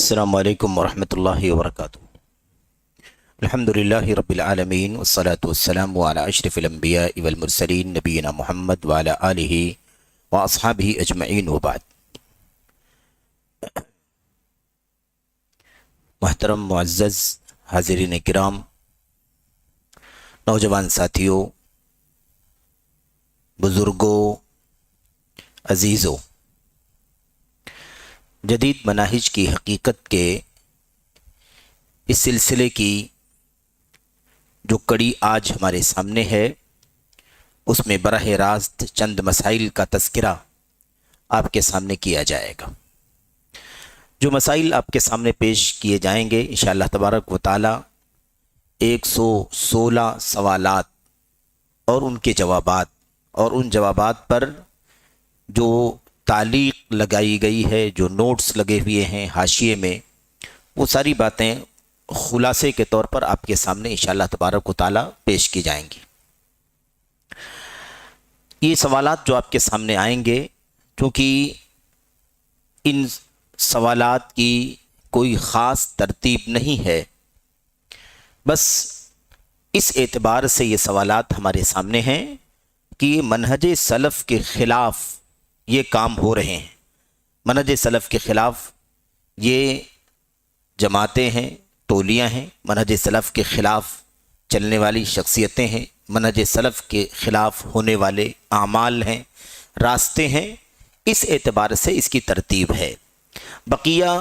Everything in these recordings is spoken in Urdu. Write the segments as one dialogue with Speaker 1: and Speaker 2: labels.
Speaker 1: السلام علیکم ورحمۃ اللہ وبرکاتہ۔ الحمدللہ رب العالمین والصلاة والسلام علی اشرف الانبیاء والمرسلین نبینا محمد وعلی آلہ واصحابہ اجمعین وبعد۔ محترم معزز حاضرین کرام، نوجوان ساتھیوں، بزرگوں، عزیزوں، جدید مناہج کی حقیقت کے اس سلسلے کی جو کڑی آج ہمارے سامنے ہے، اس میں براہ راست چند مسائل کا تذکرہ آپ کے سامنے کیا جائے گا۔ جو مسائل آپ کے سامنے پیش کیے جائیں گے انشاءاللہ تبارک و تعالی 116 سوالات اور ان کے جوابات، اور ان جوابات پر جو تعلیق لگائی گئی ہے، جو نوٹس لگے ہوئے ہیں حاشیے میں، وہ ساری باتیں خلاصے کے طور پر آپ کے سامنے انشاءاللہ تبارک و تعالی پیش کی جائیں گی۔ یہ سوالات جو آپ کے سامنے آئیں گے، چونکہ ان سوالات کی کوئی خاص ترتیب نہیں ہے، بس اس اعتبار سے یہ سوالات ہمارے سامنے ہیں کہ منہج سلف کے خلاف یہ کام ہو رہے ہیں۔ منہج سلف کے خلاف یہ جماعتیں ہیں، ٹولیاں ہیں، منہج سلف کے خلاف چلنے والی شخصیتیں ہیں، منہج سلف کے خلاف ہونے والے اعمال ہیں، راستے ہیں۔ اس اعتبار سے اس کی ترتیب ہے۔ بقیہ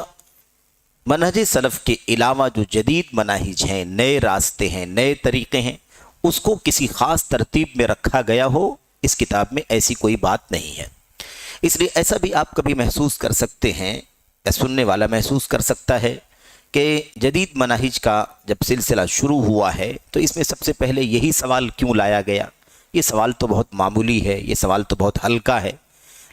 Speaker 1: منہج سلف کے علاوہ جو جدید مناہج ہیں، نئے راستے ہیں، نئے طریقے ہیں، اس کو کسی خاص ترتیب میں رکھا گیا ہو، اس کتاب میں ایسی کوئی بات نہیں ہے۔ اس لیے ایسا بھی آپ کبھی محسوس کر سکتے ہیں یا سننے والا محسوس کر سکتا ہے کہ جدید مناہج کا جب سلسلہ شروع ہوا ہے تو اس میں سب سے پہلے یہی سوال کیوں لایا گیا؟ یہ سوال تو بہت معمولی ہے، یہ سوال تو بہت ہلکا ہے،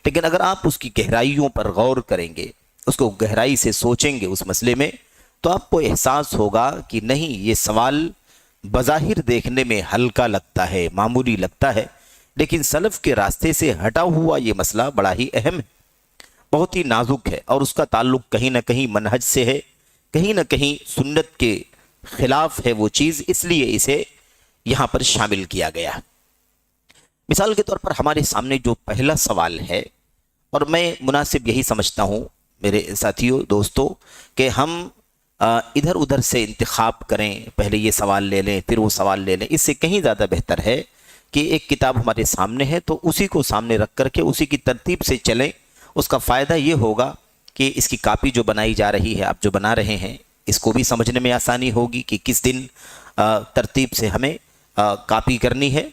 Speaker 1: لیکن اگر آپ اس کی گہرائیوں پر غور کریں گے، اس کو گہرائی سے سوچیں گے اس مسئلے میں، تو آپ کو احساس ہوگا کہ نہیں، یہ سوال بظاہر دیکھنے میں ہلکا لگتا ہے، معمولی لگتا ہے، لیکن سلف کے راستے سے ہٹا ہوا یہ مسئلہ بڑا ہی اہم ہے، بہت ہی نازک ہے، اور اس کا تعلق کہیں نہ کہیں منہج سے ہے، کہیں نہ کہیں سنت کے خلاف ہے وہ چیز، اس لیے اسے یہاں پر شامل کیا گیا۔ مثال کے طور پر ہمارے سامنے جو پہلا سوال ہے، اور میں مناسب یہی سمجھتا ہوں میرے ساتھیوں، دوستوں، کہ ہم ادھر ادھر سے انتخاب کریں، پہلے یہ سوال لے لیں پھر وہ سوال لے لیں، اس سے کہیں زیادہ بہتر ہے کہ ایک کتاب ہمارے سامنے ہے تو اسی کو سامنے رکھ کر کے اسی کی ترتیب سے چلیں۔ اس کا فائدہ یہ ہوگا کہ اس کی کاپی جو بنائی جا رہی ہے، آپ جو بنا رہے ہیں، اس کو بھی سمجھنے میں آسانی ہوگی کہ کس دن ترتیب سے ہمیں کاپی کرنی ہے،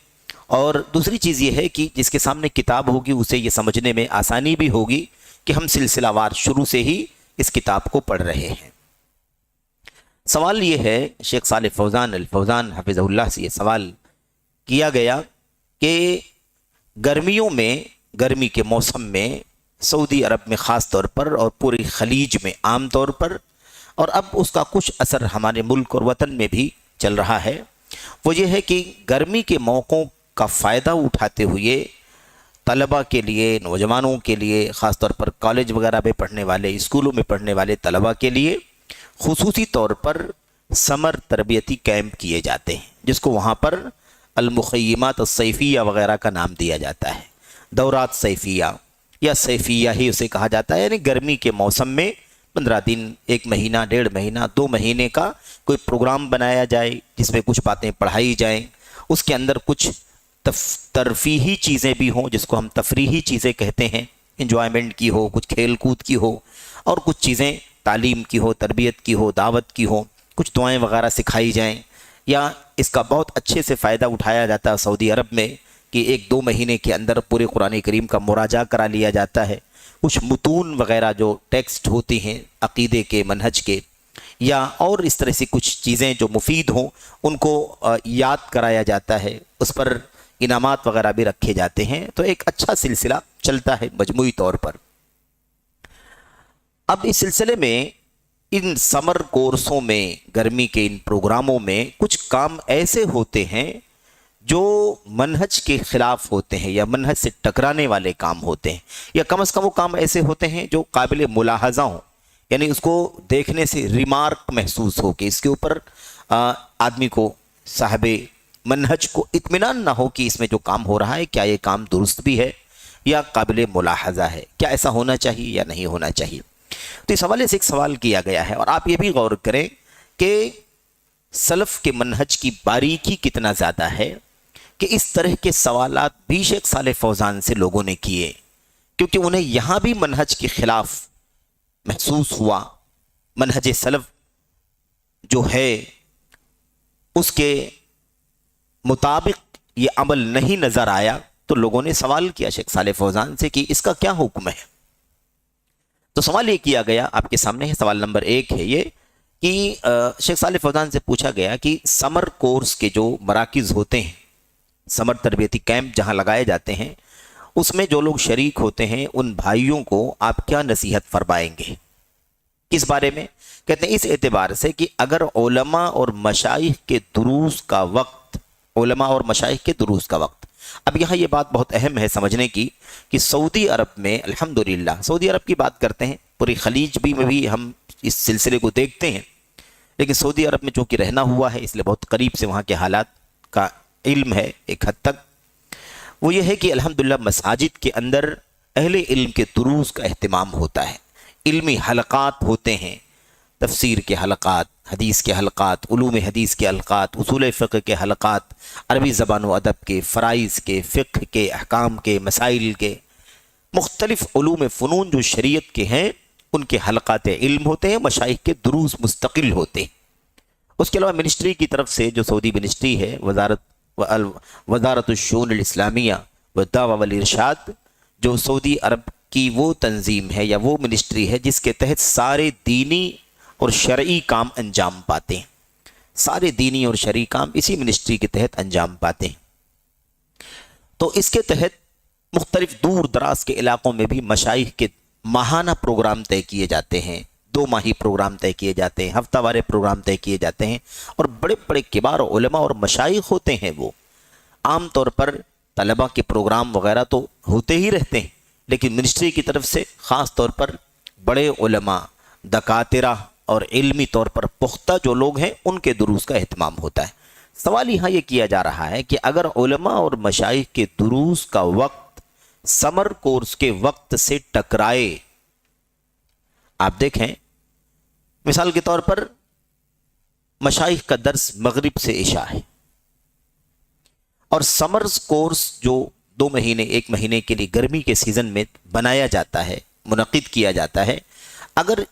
Speaker 1: اور دوسری چیز یہ ہے کہ جس کے سامنے کتاب ہوگی اسے یہ سمجھنے میں آسانی بھی ہوگی کہ ہم سلسلہ وار شروع سے ہی اس کتاب کو پڑھ رہے ہیں۔ سوال یہ ہے، شیخ صالح فوزان الفوزان حفظہ اللہ سے یہ سوال کیا گیا کہ گرمیوں میں، گرمی کے موسم میں سعودی عرب میں خاص طور پر اور پوری خلیج میں عام طور پر، اور اب اس کا کچھ اثر ہمارے ملک اور وطن میں بھی چل رہا ہے، وہ یہ ہے کہ گرمی کے موقعوں کا فائدہ اٹھاتے ہوئے طلباء کے لیے، نوجوانوں کے لیے، خاص طور پر کالج وغیرہ میں پڑھنے والے، اسکولوں میں پڑھنے والے طلباء کے لیے خصوصی طور پر سمر تربیتی کیمپ کیے جاتے ہیں، جس کو وہاں پر المخیمات الصیفیہ وغیرہ کا نام دیا جاتا ہے، دورات صیفیہ یا صیفیہ ہی اسے کہا جاتا ہے، یعنی گرمی کے موسم میں 15 دن، 1 مہینہ، 1.5 مہینہ، 2 مہینے کا کوئی پروگرام بنایا جائے جس میں کچھ باتیں پڑھائی جائیں، اس کے اندر کچھ ترفیحی چیزیں بھی ہوں، جس کو ہم تفریحی چیزیں کہتے ہیں، انجوائمنٹ کی ہو، کچھ کھیل کود کی ہو، اور کچھ چیزیں تعلیم کی ہو، تربیت کی ہو، دعوت کی ہو، کچھ دعائیں وغیرہ سکھائی جائیں، یا اس کا بہت اچھے سے فائدہ اٹھایا جاتا ہے سعودی عرب میں کہ 1-2 مہینے کے اندر پورے قرآن کریم کا مراجعہ کرا لیا جاتا ہے، کچھ متون وغیرہ جو ٹیکسٹ ہوتی ہیں عقیدے کے، منہج کے، یا اور اس طرح سے کچھ چیزیں جو مفید ہوں ان کو یاد کرایا جاتا ہے، اس پر انعامات وغیرہ بھی رکھے جاتے ہیں، تو ایک اچھا سلسلہ چلتا ہے مجموعی طور پر۔ اب اس سلسلے میں ان سمر کورسوں میں، گرمی کے ان پروگراموں میں کچھ کام ایسے ہوتے ہیں جو منہج کے خلاف ہوتے ہیں یا منہج سے ٹکرانے والے کام ہوتے ہیں، یا کم از کم وہ کام ایسے ہوتے ہیں جو قابل ملاحظہ ہوں، یعنی اس کو دیکھنے سے ریمارک محسوس ہو کہ اس کے اوپر آدمی کو، صاحب منہج کو اطمینان نہ ہو کہ اس میں جو کام ہو رہا ہے کیا یہ کام درست بھی ہے یا قابل ملاحظہ ہے، کیا ایسا ہونا چاہیے یا نہیں ہونا چاہیے۔ تو اس حوالے سے ایک سوال کیا گیا ہے، اور آپ یہ بھی غور کریں کہ سلف کے منہج کی باریکی کتنا زیادہ ہے کہ اس طرح کے سوالات بھی شیخ صالح فوزان سے لوگوں نے کیے، کیونکہ انہیں یہاں بھی منہج کے خلاف محسوس ہوا، منہج سلف جو ہے اس کے مطابق یہ عمل نہیں نظر آیا، تو لوگوں نے سوال کیا شیخ صالح فوزان سے کہ اس کا کیا حکم ہے۔ تو سوال یہ کیا گیا، آپ کے سامنے ہے، سوال نمبر 1 ہے یہ کہ شیخ صالح فوزان سے پوچھا گیا کہ سمر کورس کے جو مراکز ہوتے ہیں، سمر تربیتی کیمپ جہاں لگائے جاتے ہیں، اس میں جو لوگ شریک ہوتے ہیں ان بھائیوں کو آپ کیا نصیحت فرمائیں گے؟ کس بارے میں؟ کہتے ہیں اس اعتبار سے کہ اگر علماء اور مشائخ کے دروس کا وقت، علماء اور مشائخ کے دروس کا وقت، اب یہاں یہ بات بہت اہم ہے سمجھنے کی کہ سعودی عرب میں الحمدللہ، سعودی عرب کی بات کرتے ہیں، پوری خلیج بھی میں بھی ہم اس سلسلے کو دیکھتے ہیں، لیکن سعودی عرب میں چونکہ رہنا ہوا ہے اس لیے بہت قریب سے وہاں کے حالات کا علم ہے ایک حد تک۔ وہ یہ ہے کہ الحمدللہ مساجد کے اندر اہل علم کے دروس کا اہتمام ہوتا ہے، علمی حلقات ہوتے ہیں، تفسیر کے حلقات، حدیث کے حلقات، علوم حدیث کے حلقات، اصول فقہ کے حلقات، عربی زبان و ادب کے، فرائض کے، فقہ کے، احکام کے، مسائل کے، مختلف علوم فنون جو شریعت کے ہیں ان کے حلقات علم ہوتے ہیں، مشائخ کے دروس مستقل ہوتے ہیں۔ اس کے علاوہ منسٹری کی طرف سے جو سعودی منسٹری ہے، وزارت الشؤون الاسلامیہ والدعوہ والارشاد، جو سعودی عرب کی وہ تنظیم ہے یا وہ منسٹری ہے جس کے تحت سارے دینی اور شرعی کام انجام پاتے ہیں، سارے دینی اور شرعی کام اسی منسٹری کے تحت انجام پاتے ہیں۔ تو اس کے تحت مختلف دور دراز کے علاقوں میں بھی مشائخ کے ماہانہ پروگرام طے کیے جاتے ہیں، 2 ماہی پروگرام طے کیے جاتے ہیں، ہفتہ وارے پروگرام طے کیے جاتے ہیں، اور بڑے بڑے کبار علماء اور مشائخ ہوتے ہیں۔ وہ عام طور پر طلبہ کے پروگرام وغیرہ تو ہوتے ہی رہتے ہیں، لیکن منسٹری کی طرف سے خاص طور پر بڑے علماء، دکاترہ اور علمی طور پر پختہ جو لوگ ہیں ان کے دروس کا اہتمام ہوتا ہے۔ سوال یہاں یہ کیا جا رہا ہے کہ اگر علماء اور مشائخ کے دروس کا وقت سمر کورس کے وقت سے ٹکرائے، آپ دیکھیں مثال کے طور پر مشائخ کا درس مغرب سے عشاء ہے، اور سمرز کورس جو 2 مہینے 1 مہینے کے لیے گرمی کے سیزن میں بنایا جاتا ہے، منعقد کیا جاتا ہے، اگر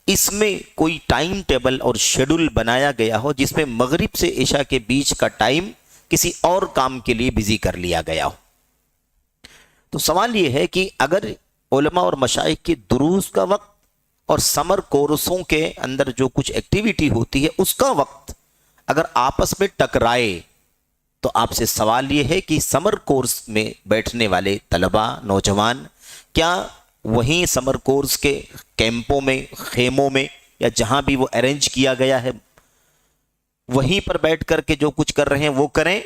Speaker 1: اس میں کوئی ٹائم ٹیبل اور شیڈول بنایا گیا ہو جس میں مغرب سے عشاء کے بیچ کا ٹائم کسی اور کام کے لیے بزی کر لیا گیا ہو، تو سوال یہ ہے کہ اگر علماء اور مشائخ کے دروس کا وقت اور سمر کورسوں کے اندر جو کچھ ایکٹیویٹی ہوتی ہے اس کا وقت اگر آپس میں ٹکرائے، تو آپ سے سوال یہ ہے کہ سمر کورس میں بیٹھنے والے طلباء، نوجوان، کیا وہیں سمر کورس کے کیمپوں میں، خیموں میں، یا جہاں بھی وہ ارینج کیا گیا ہے وہیں پر بیٹھ کر کے جو کچھ کر رہے ہیں وہ کریں،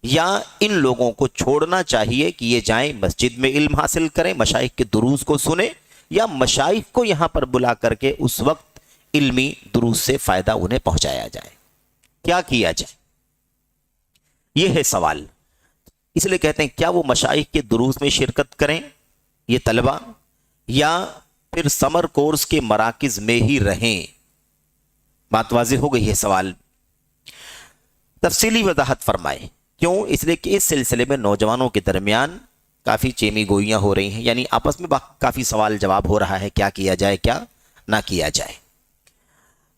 Speaker 1: یا ان لوگوں کو چھوڑنا چاہیے کہ یہ جائیں مسجد میں علم حاصل کریں، مشائخ کے دروس کو سنیں، یا مشائخ کو یہاں پر بلا کر کے اس وقت علمی دروس سے فائدہ انہیں پہنچایا جائے؟ کیا کیا جائے؟ یہ ہے سوال۔ اس لیے کہتے ہیں کیا وہ مشائخ کے دروس میں شرکت کریں یہ طلبہ، یا پھر سمر کورس کے مراکز میں ہی رہیں؟ بات واضح ہو گئی ہے سوال۔ تفصیلی وضاحت فرمائے کیوں؟ اس لیے کہ اس سلسلے میں نوجوانوں کے درمیان کافی چیمی گوئیاں ہو رہی ہیں، یعنی آپس میں کافی سوال جواب ہو رہا ہے، کیا کیا جائے کیا نہ کیا جائے۔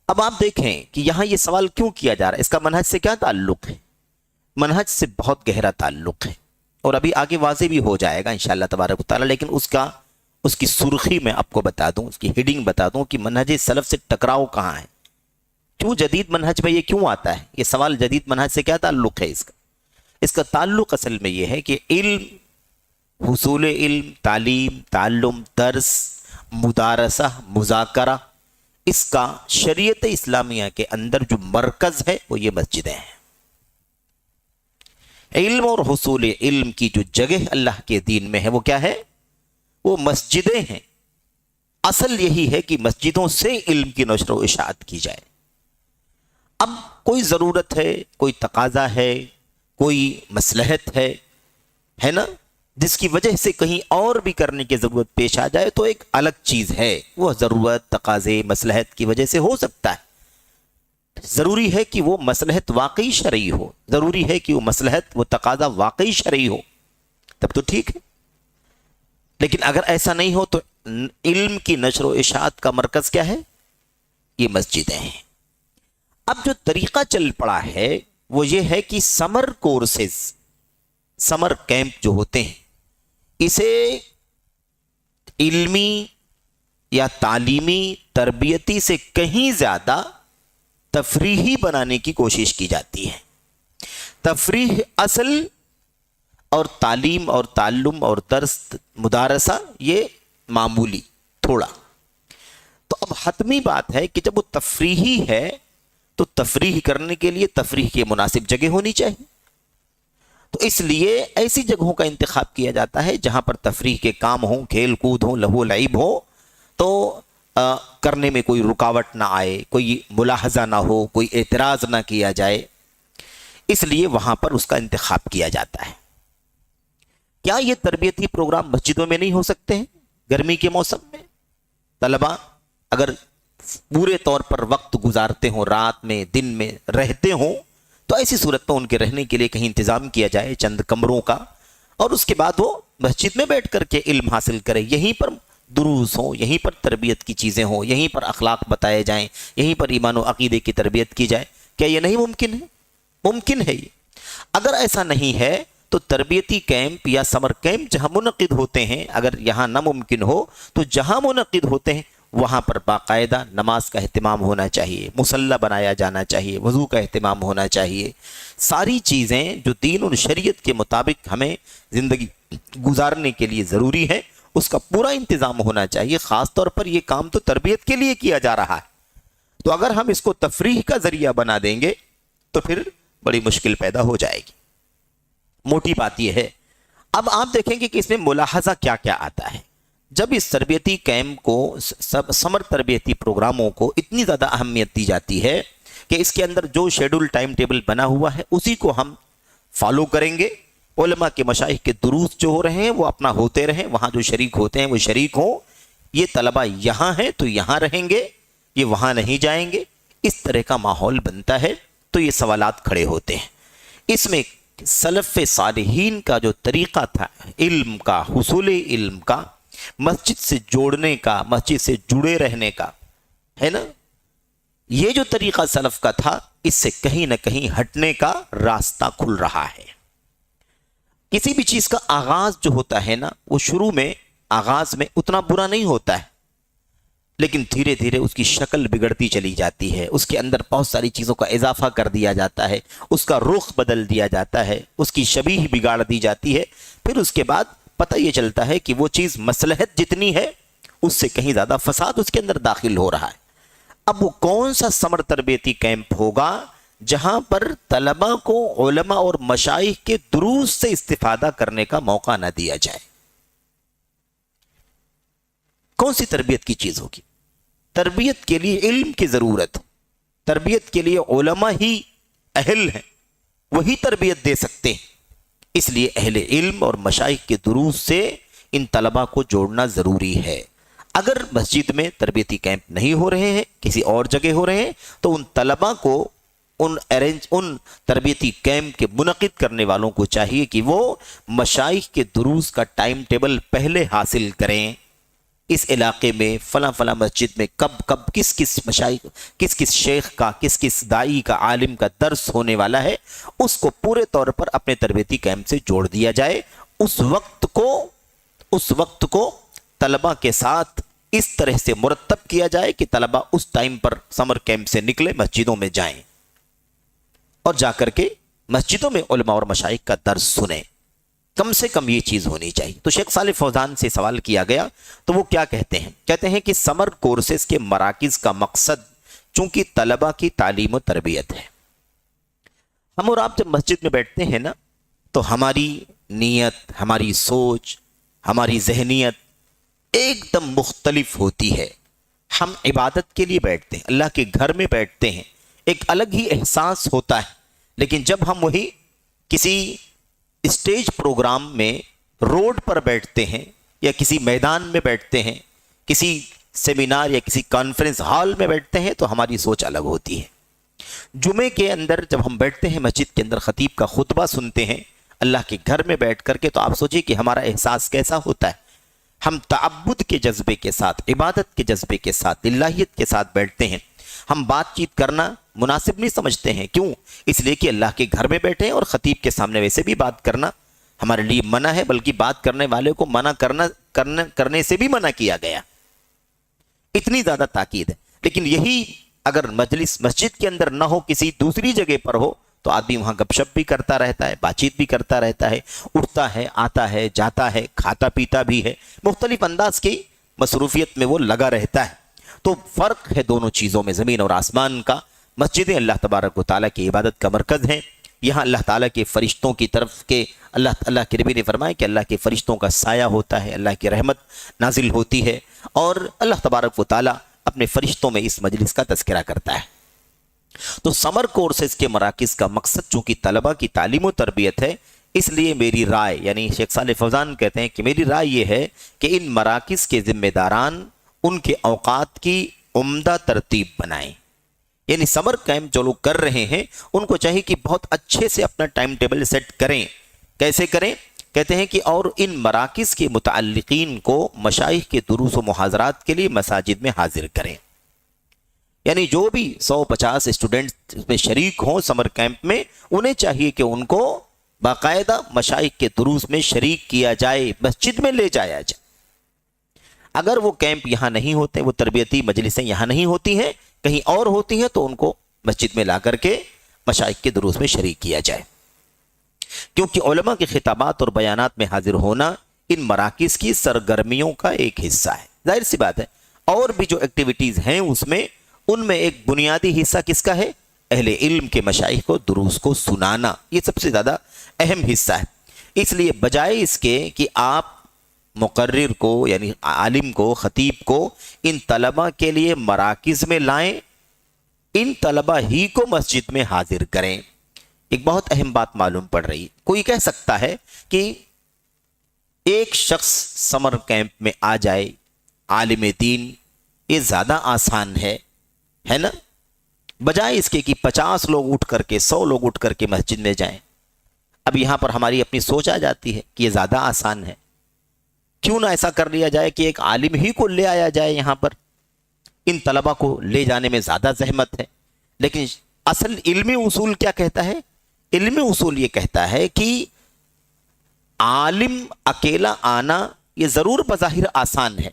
Speaker 1: اب آپ دیکھیں کہ یہاں یہ سوال کیوں کیا جا رہا ہے، اس کا منہج سے کیا تعلق ہے؟ منہج سے بہت گہرا تعلق ہے، اور ابھی آگے واضح بھی ہو جائے گا انشاءاللہ تبارک و تعالی، لیکن اس کی سرخی میں آپ کو بتا دوں، اس کی ہیڈنگ بتا دوں کہ منہج سلف سے ٹکراؤ کہاں ہے، کیوں جدید منہج میں یہ کیوں آتا ہے، یہ سوال جدید منہج سے کیا تعلق ہے اس کا تعلق اصل میں یہ ہے کہ علم، حصول علم، تعلیم، تعلم، درس، مدارسہ، مذاکرہ، اس کا شریعت اسلامیہ کے اندر جو مرکز ہے وہ یہ مسجدیں ہیں۔ علم اور حصول علم کی جو جگہ اللہ کے دین میں ہے وہ کیا ہے؟ وہ مسجدیں ہیں۔ اصل یہی ہے کہ مسجدوں سے علم کی نشر و اشاعت کی جائے۔ اب کوئی ضرورت ہے، کوئی تقاضا ہے، کوئی مصلحت ہے نا، جس کی وجہ سے کہیں اور بھی کرنے کی ضرورت پیش آ جائے تو ایک الگ چیز ہے، وہ ضرورت تقاضے مصلحت کی وجہ سے ہو سکتا ہے۔ ضروری ہے کہ وہ مصلحت واقعی شرعی ہو، ضروری ہے کہ وہ مصلحت وہ تقاضا واقعی شرعی ہو، تب تو ٹھیک ہے۔ لیکن اگر ایسا نہیں ہو تو علم کی نشر و اشاعت کا مرکز کیا ہے؟ یہ مسجدیں ہیں۔ اب جو طریقہ چل پڑا ہے وہ یہ ہے کہ سمر کورسز، سمر کیمپ جو ہوتے ہیں، اسے علمی یا تعلیمی تربیتی سے کہیں زیادہ تفریحی بنانے کی کوشش کی جاتی ہے۔ تفریح اصل اور تعلیم اور تعلم اور درس مدارسہ یہ معمولی تھوڑا۔ تو اب حتمی بات ہے کہ جب وہ تفریحی ہے تو تفریح کرنے کے لیے تفریح کی مناسب جگہ ہونی چاہیے۔ تو اس لیے ایسی جگہوں کا انتخاب کیا جاتا ہے جہاں پر تفریح کے کام ہوں، کھیل کود ہوں، لہو لعب ہو، تو کرنے میں کوئی رکاوٹ نہ آئے، کوئی ملاحظہ نہ ہو، کوئی اعتراض نہ کیا جائے، اس لیے وہاں پر اس کا انتخاب کیا جاتا ہے۔ کیا یہ تربیتی پروگرام مسجدوں میں نہیں ہو سکتے ہیں؟ گرمی کے موسم میں طلبہ اگر پورے طور پر وقت گزارتے ہوں، رات میں دن میں رہتے ہوں، تو ایسی صورت میں ان کے رہنے کے لیے کہیں انتظام کیا جائے چند کمروں کا، اور اس کے بعد وہ مسجد میں بیٹھ کر کے علم حاصل کرے، یہیں پر دروس ہوں، یہیں پر تربیت کی چیزیں ہوں، یہیں پر اخلاق بتائے جائیں، یہیں پر ایمان و عقیدے کی تربیت کی جائے۔ کیا یہ نہیں ممکن ہے؟ ممکن ہے یہ۔ اگر ایسا نہیں ہے تو تربیتی کیمپ یا سمر کیمپ جہاں منعقد ہوتے ہیں، اگر یہاں ناممکن ہو تو جہاں منعقد ہوتے ہیں وہاں پر باقاعدہ نماز کا اہتمام ہونا چاہیے، مصلی بنایا جانا چاہیے، وضو کا اہتمام ہونا چاہیے۔ ساری چیزیں جو دین اور شریعت کے مطابق ہمیں زندگی گزارنے کے لیے ضروری ہے، اس کا پورا انتظام ہونا چاہیے۔ خاص طور پر یہ کام تو تربیت کے لیے کیا جا رہا ہے، تو اگر ہم اس کو تفریح کا ذریعہ بنا دیں گے تو پھر بڑی مشکل پیدا ہو جائے گی۔ موٹی بات یہ ہے۔ اب آپ دیکھیں گے کہ اس میں ملاحظہ کیا کیا آتا ہے۔ جب اس تربیتی کیمپ کو، سمر تربیتی پروگراموں کو اتنی زیادہ اہمیت دی جاتی ہے کہ اس کے اندر جو شیڈول ٹائم ٹیبل بنا ہوا ہے اسی کو ہم فالو کریں گے۔ علماء کے مشائخ کے دروس جو ہو رہے ہیں وہ اپنا ہوتے رہیں، وہاں جو شریک ہوتے ہیں وہ شریک ہوں، یہ طلبہ یہاں ہیں تو یہاں رہیں گے، یہ وہاں نہیں جائیں گے، اس طرح کا ماحول بنتا ہے تو یہ سوالات کھڑے ہوتے ہیں۔ اس میں سلف صالحین کا جو طریقہ تھا علم کا، حصول علم کا، مسجد سے جوڑنے کا، مسجد سے جڑے رہنے کا، ہے نا، یہ جو طریقہ سلف کا تھا اس سے کہیں نہ کہیں ہٹنے کا راستہ کھل رہا ہے۔ کسی بھی چیز کا آغاز جو ہوتا ہے نا، وہ شروع میں آغاز میں اتنا برا نہیں ہوتا ہے، لیکن دھیرے دھیرے اس کی شکل بگڑتی چلی جاتی ہے، اس کے اندر بہت ساری چیزوں کا اضافہ کر دیا جاتا ہے، اس کا رخ بدل دیا جاتا ہے، اس کی شبیہ بگاڑ دی جاتی ہے، پھر اس کے بعد پتہ یہ چلتا ہے کہ وہ چیز مصلحت جتنی ہے اس سے کہیں زیادہ فساد اس کے اندر داخل ہو رہا ہے۔ اب وہ کون سا سمر تربیتی کیمپ ہوگا جہاں پر طلبہ کو علماء اور مشائخ کے دروس سے استفادہ کرنے کا موقع نہ دیا جائے؟ کون سی تربیت کی چیز ہوگی؟ تربیت کے لیے علم کی ضرورت، تربیت کے لیے علماء ہی اہل ہیں، وہی تربیت دے سکتے ہیں۔ اس لیے اہل علم اور مشائخ کے دروس سے ان طلباء کو جوڑنا ضروری ہے۔ اگر مسجد میں تربیتی کیمپ نہیں ہو رہے ہیں، کسی اور جگہ ہو رہے ہیں، تو ان طلباء کو ان تربیتی کیمپ کے منعقد کرنے والوں کو چاہیے کہ وہ مشائخ کے دروس کا ٹائم ٹیبل پہلے حاصل کریں۔ اس علاقے میں فلاں فلاں مسجد میں کب کس کس مشائخ، کس کس شیخ کا، کس کس دائی کا، عالم کا درس ہونے والا ہے، اس کو پورے طور پر اپنے تربیتی کیمپ سے جوڑ دیا جائے۔ اس وقت کو طلبہ کے ساتھ اس طرح سے مرتب کیا جائے کہ طلبہ اس ٹائم پر سمر کیمپ سے نکلے، مسجدوں میں جائیں اور جا کر کے مسجدوں میں علماء اور مشائخ کا درس سنیں۔ کم سے کم یہ چیز ہونی چاہیے۔ تو شیخ صالح فوزان سے سوال کیا گیا تو وہ کیا کہتے ہیں؟ کہتے ہیں کہ سمر کورسز کے مراکز کا مقصد چونکہ طلبہ کی تعلیم و تربیت ہے۔ ہم اور آپ جب مسجد میں بیٹھتے ہیں نا تو ہماری نیت، ہماری سوچ، ہماری ذہنیت ایک دم مختلف ہوتی ہے. ہم عبادت کے لیے بیٹھتے ہیں, اللہ کے گھر میں بیٹھتے ہیں, ایک الگ ہی احساس ہوتا ہے. لیکن جب ہم وہی کسی اسٹیج پروگرام میں روڈ پر بیٹھتے ہیں یا کسی میدان میں بیٹھتے ہیں, کسی سیمینار یا کسی کانفرنس ہال میں بیٹھتے ہیں, تو ہماری سوچ الگ ہوتی ہے. جمعے کے اندر جب ہم بیٹھتے ہیں مسجد کے اندر, خطیب کا خطبہ سنتے ہیں اللہ کے گھر میں بیٹھ کر کے, تو آپ سوچیں کہ ہمارا احساس کیسا ہوتا ہے. ہم تعبد کے جذبے کے ساتھ, عبادت کے جذبے کے ساتھ, الہیت کے ساتھ بیٹھتے ہیں. ہم بات چیت کرنا مناسب نہیں سمجھتے ہیں. کیوں؟ اس لیے کہ اللہ کے گھر میں بیٹھے ہیں, اور خطیب کے سامنے ویسے بھی بات کرنا ہمارے لیے منع ہے, بلکہ بات کرنے والے کو منع کرنے سے بھی منع کیا گیا. اتنی زیادہ تاکید ہے. لیکن یہی اگر مجلس مسجد کے اندر نہ ہو, کسی دوسری جگہ پر ہو, تو آدمی وہاں گپ شپ بھی کرتا رہتا ہے, بات چیت بھی کرتا رہتا ہے, اٹھتا ہے, آتا ہے, جاتا ہے, کھاتا پیتا بھی ہے, مختلف انداز کی مصروفیت میں وہ لگا رہتا ہے. تو فرق ہے دونوں چیزوں میں, زمین اور آسمان کا. مسجدیں اللہ تبارک و تعالیٰ کی عبادت کا مرکز ہیں. یہاں اللہ تعالیٰ کے فرشتوں کی طرف کے اللہ کے نبی نے فرمایا کہ اللہ کے فرشتوں کا سایہ ہوتا ہے, اللہ کی رحمت نازل ہوتی ہے, اور اللہ تبارک و تعالیٰ اپنے فرشتوں میں اس مجلس کا تذکرہ کرتا ہے. تو سمر کورسز کے مراکز کا مقصد چونکہ طلبہ کی تعلیم و تربیت ہے, اس لیے میری رائے, یعنی شیخ صالح فوزان کہتے ہیں کہ میری رائے یہ ہے کہ ان مراکز کے ذمہ داران ان کے اوقات کی عمدہ ترتیب بنائیں. یعنی سمر کیمپ جو لوگ کر رہے ہیں ان کو چاہیے کہ بہت اچھے سے اپنا ٹائم ٹیبل سیٹ کریں. کیسے کریں؟ کہتے ہیں کہ اور ان مراکز کے متعلقین کو مشائخ کے دروس و محاضرات کے لیے مساجد میں حاضر کریں. یعنی جو بھی 150 اسٹوڈنٹ میں شریک ہوں سمر کیمپ میں, انہیں چاہیے کہ ان کو باقاعدہ مشائخ کے دروس میں شریک کیا جائے, مسجد میں لے جایا جائے. اگر وہ کیمپ یہاں نہیں ہوتے, وہ تربیتی مجلسیں یہاں نہیں ہوتی ہیں, کہیں اور ہوتی ہیں, تو ان کو مسجد میں لا کر کے مشائخ کے دروس میں شریک کیا جائے. کیونکہ علماء کے خطابات اور بیانات میں حاضر ہونا ان مراکز کی سرگرمیوں کا ایک حصہ ہے. ظاہر سی بات ہے, اور بھی جو ایکٹیویٹیز ہیں اس میں, ان میں ایک بنیادی حصہ کس کا ہے؟ اہل علم کے مشائخ کو دروس کو سنانا. یہ سب سے زیادہ اہم حصہ ہے. اس لیے بجائے اس کے کہ آپ مقرر کو, یعنی عالم کو, خطیب کو ان طلبہ کے لیے مراکز میں لائیں, ان طلبہ ہی کو مسجد میں حاضر کریں. ایک بہت اہم بات معلوم پڑ رہی. کوئی کہہ سکتا ہے کہ ایک شخص سمر کیمپ میں آ جائے, عالم دین, یہ زیادہ آسان ہے نا, بجائے اس کے کہ 50 لوگ اٹھ کر کے, 100 لوگ اٹھ کر کے مسجد میں جائیں. اب یہاں پر ہماری اپنی سوچ آ جاتی ہے کہ یہ زیادہ آسان ہے. کیوں نہ ایسا کر لیا جائے کہ ایک عالم ہی کو لے آیا جائے یہاں پر. ان طلبہ کو لے جانے میں زیادہ زحمت ہے. لیکن اصل علمی اصول کیا کہتا ہے؟ علمی اصول یہ کہتا ہے کہ عالم اکیلا آنا یہ ضرور بظاہر آسان ہے,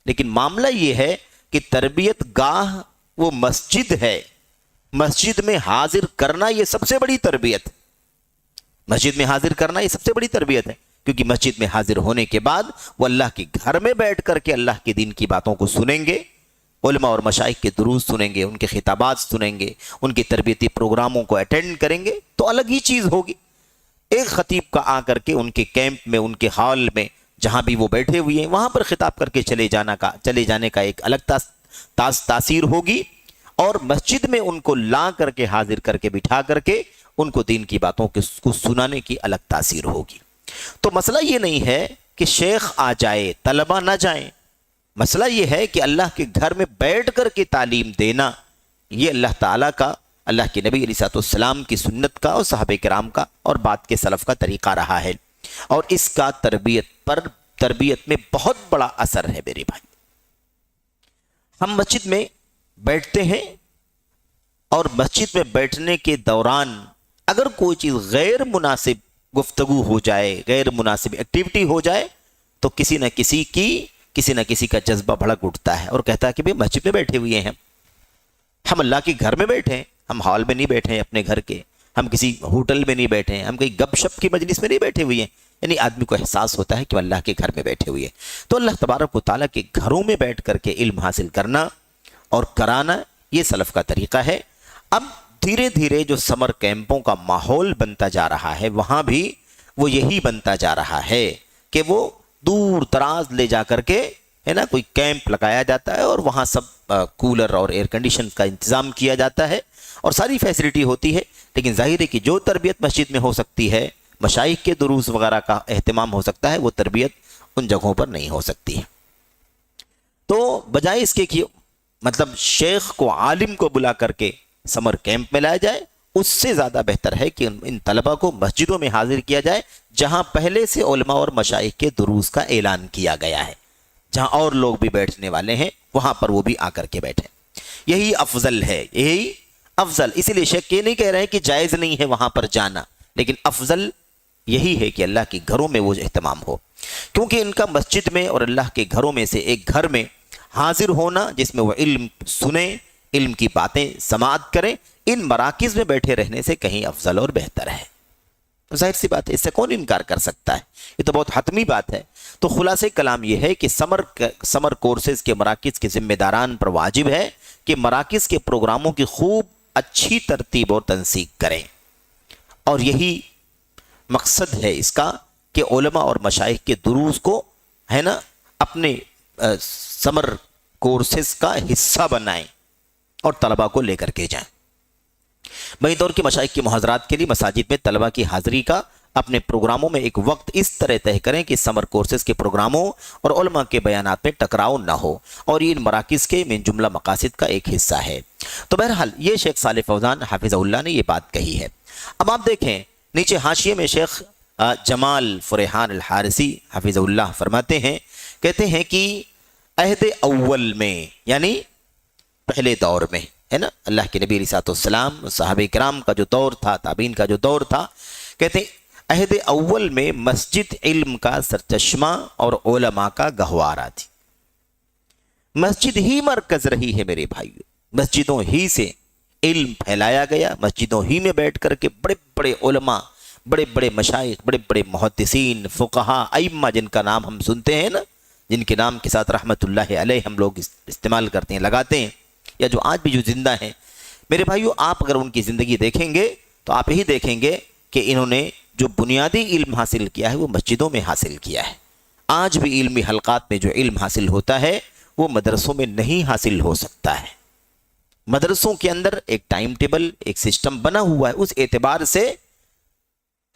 Speaker 1: لیکن معاملہ یہ ہے کہ تربیت گاہ وہ مسجد ہے. مسجد میں حاضر کرنا یہ سب سے بڑی تربیت. مسجد میں حاضر کرنا یہ سب سے بڑی تربیت ہے, کیونکہ مسجد میں حاضر ہونے کے بعد وہ اللہ کے گھر میں بیٹھ کر کے اللہ کے دین کی باتوں کو سنیں گے, علماء اور مشائخ کے دروس سنیں گے, ان کے خطابات سنیں گے, ان کی تربیتی پروگراموں کو اٹینڈ کریں گے, تو الگ ہی چیز ہوگی. ایک خطیب کا آ کر کے ان کے کیمپ میں, ان کے ہال میں, جہاں بھی وہ بیٹھے ہوئے ہیں, وہاں پر خطاب کر کے چلے جانے کا ایک الگ تاثیر ہوگی, اور مسجد میں ان کو لا کر کے, حاضر کر کے, بٹھا کر کے ان کو دین کی باتوں کو سنانے کی الگ تاثیر ہوگی. تو مسئلہ یہ نہیں ہے کہ شیخ آ جائے طلبہ نہ جائیں. مسئلہ یہ ہے کہ اللہ کے گھر میں بیٹھ کر کے تعلیم دینا, یہ اللہ تعالیٰ کا, اللہ کے نبی علیہ السلام کی سنت کا اور صحابہ کرام کا اور بعد کے سلف کا طریقہ رہا ہے, اور اس کا تربیت میں بہت بڑا اثر ہے. میرے بھائی, ہم مسجد میں بیٹھتے ہیں, اور مسجد میں بیٹھنے کے دوران اگر کوئی چیز غیر مناسب گفتگو ہو جائے, غیر مناسب ایکٹیویٹی ہو جائے, تو کسی نہ کسی کا جذبہ بھڑک اٹھتا ہے اور کہتا ہے کہ بھئی مسجد میں بیٹھے ہوئے ہیں, ہم اللہ کے گھر میں بیٹھے ہیں, ہم ہال میں نہیں بیٹھے ہیں اپنے گھر کے, ہم کسی ہوٹل میں نہیں بیٹھے ہیں, ہم کہیں گپ شپ کی مجلس میں نہیں بیٹھے ہوئے ہیں. یعنی آدمی کو احساس ہوتا ہے کہ اللہ کے گھر میں بیٹھے ہوئے ہیں. تو اللہ تبارک و تعالیٰ کے گھروں میں بیٹھ کر کے علم حاصل کرنا اور کرانا یہ سلف کا طریقہ ہے. اب دھیرے دھیرے جو سمر کیمپوں کا ماحول بنتا جا رہا ہے, وہاں بھی وہ یہی بنتا جا رہا ہے کہ وہ دور دراز لے جا کر کے ہے نا, کوئی کیمپ لگایا جاتا ہے اور وہاں سب کولر اور ایئر کنڈیشن کا انتظام کیا جاتا ہے اور ساری فیسلٹی ہوتی ہے. لیکن ظاہر ہے کہ جو تربیت مسجد میں ہو سکتی ہے, مشائخ کے دروس وغیرہ کا اہتمام ہو سکتا ہے, وہ تربیت ان جگہوں پر نہیں ہو سکتی ہے. تو بجائے اس کے کہ مطلب شیخ کو, عالم کو بلا کر کے سمر کیمپ میں لایا جائے, اس سے زیادہ بہتر ہے کہ ان طلبہ کو مسجدوں میں حاضر کیا جائے جہاں پہلے سے علماء اور مشائخ کے دروس کا اعلان کیا گیا ہے, جہاں اور لوگ بھی بیٹھنے والے ہیں وہاں پر وہ بھی آ کر کے بیٹھیں. یہی افضل ہے, یہی افضل. اسی لیے شیخ یہ نہیں کہہ رہے ہیں کہ جائز نہیں ہے وہاں پر جانا, لیکن افضل یہی ہے کہ اللہ کے گھروں میں وہ اہتمام ہو, کیونکہ ان کا مسجد میں اور اللہ کے گھروں میں سے ایک گھر میں حاضر ہونا جس میں وہ علم سنیں, علم کی باتیں سماعت کریں, ان مراکز میں بیٹھے رہنے سے کہیں افضل اور بہتر ہے. ظاہر سی بات ہے, اس سے کون انکار کر سکتا ہے, یہ تو بہت حتمی بات ہے. تو خلاصہ کلام یہ ہے کہ سمر کورسز کے مراکز کے ذمہ داران پر واجب ہے کہ مراکز کے پروگراموں کی خوب اچھی ترتیب اور تنسیق کریں, اور یہی مقصد ہے اس کا کہ علماء اور مشائخ کے دروس کو ہے نا اپنے سمر کورسز کا حصہ بنائیں اور طلباء کو لے کر کے جائیں. وہیں دور کے مشائخ کے محاضرات کے لیے مساجد میں طلباء کی حاضری کا اپنے پروگراموں میں ایک وقت اس طرح طے کریں کہ سمر کورسز کے پروگراموں اور علماء کے بیانات میں ٹکراؤ نہ ہو, اور یہ ان مراکز کے من جملہ مقاصد کا ایک حصہ ہے. تو بہرحال یہ شیخ صالح فوزان حافظ اللہ نے یہ بات کہی ہے. اب آپ دیکھیں نیچے حاشیے میں شیخ جمال فریحان الحارثی حافظ اللہ فرماتے ہیں, کہتے ہیں کہ عہد اول میں یعنی پہلے دور میں ہے نا, اللہ کے نبی علیہ السلام, صحابہ کرام کا جو دور تھا, تابعین کا جو دور تھا, کہتے ہیں عہد اول میں مسجد علم کا سرچشمہ اور علماء کا گہوارہ تھی. مسجد ہی مرکز رہی ہے میرے بھائیو, مسجدوں ہی سے علم پھیلایا گیا, مسجدوں ہی میں بیٹھ کر کے بڑے بڑے علماء, بڑے بڑے مشائخ, بڑے بڑے محدثین, فقہاء, ائمہ جن کا نام ہم سنتے ہیں نا, جن کے نام کے ساتھ رحمت اللہ علیہ ہم لوگ استعمال کرتے ہیں, لگاتے ہیں, یا جو آج بھی جو زندہ ہیں میرے بھائیو, آپ اگر ان کی زندگی دیکھیں گے تو آپ یہی دیکھیں گے کہ انہوں نے جو بنیادی علم حاصل کیا ہے وہ مسجدوں میں حاصل کیا ہے. آج بھی علمی حلقات میں جو علم حاصل ہوتا ہے وہ مدرسوں میں نہیں حاصل ہو سکتا ہے. مدرسوں کے اندر ایک ٹائم ٹیبل, ایک سسٹم بنا ہوا ہے, اس اعتبار سے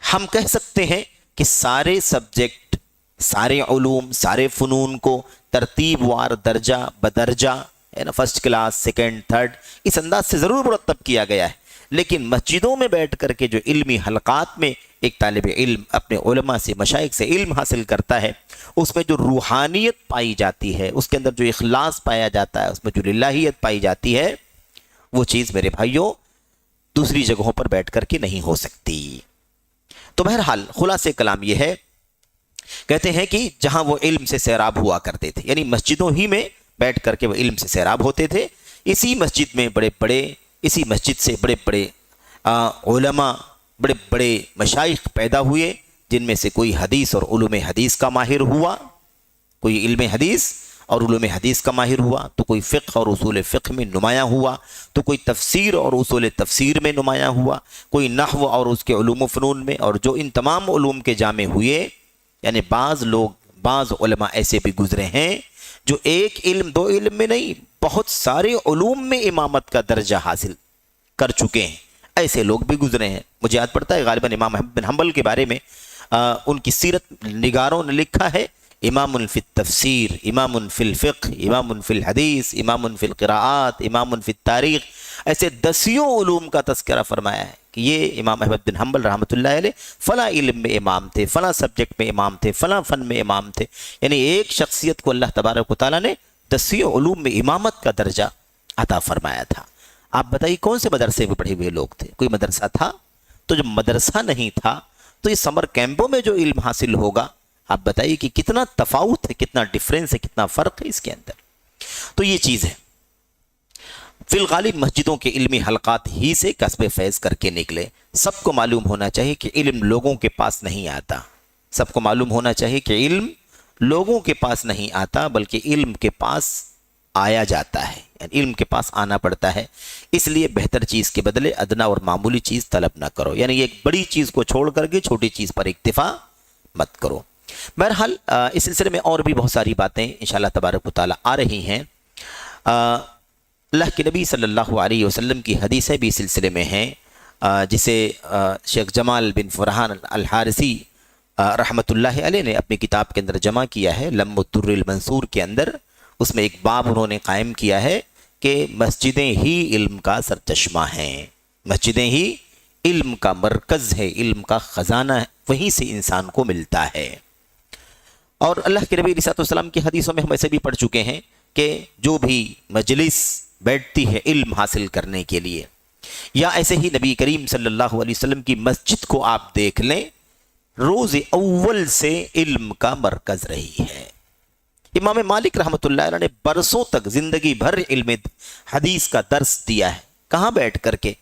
Speaker 1: ہم کہہ سکتے ہیں کہ سارے سبجیکٹ, سارے علوم, سارے فنون کو ترتیب وار درجہ بدرجہ ہے نا, فرسٹ کلاس, سیکنڈ, تھرڈ, اس انداز سے ضرور مرتب کیا گیا ہے. لیکن مسجدوں میں بیٹھ کر کے جو علمی حلقات میں ایک طالب علم اپنے علماء سے, مشائخ سے علم حاصل کرتا ہے, اس میں جو روحانیت پائی جاتی ہے, اس کے اندر جو اخلاص پایا جاتا ہے, اس میں جو للہیت پائی جاتی ہے, وہ چیز میرے بھائیوں دوسری جگہوں پر بیٹھ کر کے نہیں ہو سکتی. تو بہرحال خلاصہ کلام یہ ہے, کہتے ہیں کہ جہاں وہ علم سے سیراب ہوا کرتے تھے, یعنی مسجدوں ہی میں بیٹھ کر کے وہ علم سے سیراب ہوتے تھے, اسی مسجد میں اسی مسجد سے بڑے بڑے علماء, بڑے بڑے مشائخ پیدا ہوئے, جن میں سے کوئی حدیث اور علوم حدیث کا ماہر ہوا, کوئی علم حدیث اور علوم حدیث کا ماہر ہوا, تو کوئی فقہ اور اصول فقہ میں نمایاں ہوا, تو کوئی تفسیر اور اصول تفسیر میں نمایاں ہوا, کوئی نحو اور اس کے علوم و فنون میں, اور جو ان تمام علوم کے جامع ہوئے, یعنی بعض علماء ایسے بھی گزرے ہیں جو ایک علم دو علم میں نہیں, بہت سارے علوم میں امامت کا درجہ حاصل کر چکے ہیں. ایسے لوگ بھی گزرے ہیں. مجھے یاد پڑتا ہے غالباً امام احمد بن حنبل کے بارے میں ان کی سیرت نگاروں نے لکھا ہے, امام فی التفسیر, امام فی الفقہ, امام فی الحدیث, امام فی القراءات, امام فی التاریخ, ایسے دسیوں علوم کا تذکرہ فرمایا ہے کہ یہ امام احمد بن حنبل رحمۃ اللہ علیہ فلاں علم میں امام تھے, فلاں سبجیکٹ میں امام تھے, فلاں فن میں امام تھے. یعنی ایک شخصیت کو اللہ تبارک و تعالیٰ نے دسیوں علوم میں امامت کا درجہ عطا فرمایا تھا. آپ بتائیے کون سے مدرسے میں پڑھے ہوئے لوگ تھے؟ کوئی مدرسہ تھا؟ تو جب مدرسہ نہیں تھا تو یہ سمر کیمپوں میں جو علم حاصل ہوگا, آپ بتائیے کہ کتنا تفاوت ہے, کتنا ڈفرینس ہے, کتنا فرق ہے اس کے اندر. تو یہ چیز ہے. فی الغالب مسجدوں کے علمی حلقات ہی سے کسب فیض کر کے نکلے. سب کو معلوم ہونا چاہیے کہ علم لوگوں کے پاس نہیں آتا. سب کو معلوم ہونا چاہیے کہ علم لوگوں کے پاس نہیں آتا, بلکہ علم کے پاس آیا جاتا ہے, یعنی علم کے پاس آنا پڑتا ہے. اس لیے بہتر چیز کے بدلے ادنا اور معمولی چیز طلب نہ کرو, یعنی ایک بڑی چیز کو چھوڑ کر کے چھوٹی چیز پر اکتفا مت کرو. بہرحال اس سلسلے میں اور بھی بہت ساری باتیں انشاءاللہ تبارک و تعالی آ رہی ہیں. اللہ کے نبی صلی اللہ علیہ وسلم کی حدیثیں بھی اس سلسلے میں ہیں، جسے شیخ جمال بن فرحان الحارثی رحمۃ اللہ علیہ نے اپنی کتاب کے اندر جمع کیا ہے، لم الدر المنصور کے اندر. اس میں ایک باب انہوں نے قائم کیا ہے کہ مسجدیں ہی علم کا سرچشمہ ہیں، مسجدیں ہی علم کا مرکز ہے، علم کا خزانہ ہے، وہیں سے انسان کو ملتا ہے. اور اللہ کے نبی علیہ السلام کی حدیثوں میں ہم ایسے بھی پڑھ چکے ہیں کہ جو بھی مجلس بیٹھتی ہے علم حاصل کرنے کے لیے، یا ایسے ہی نبی کریم صلی اللہ علیہ وسلم کی مسجد کو آپ دیکھ لیں، روز اول سے علم کا مرکز رہی ہے. امام مالک رحمۃ اللہ علیہ نے برسوں تک زندگی بھر علم حدیث کا درس دیا ہے. کہاں بیٹھ کر کے؟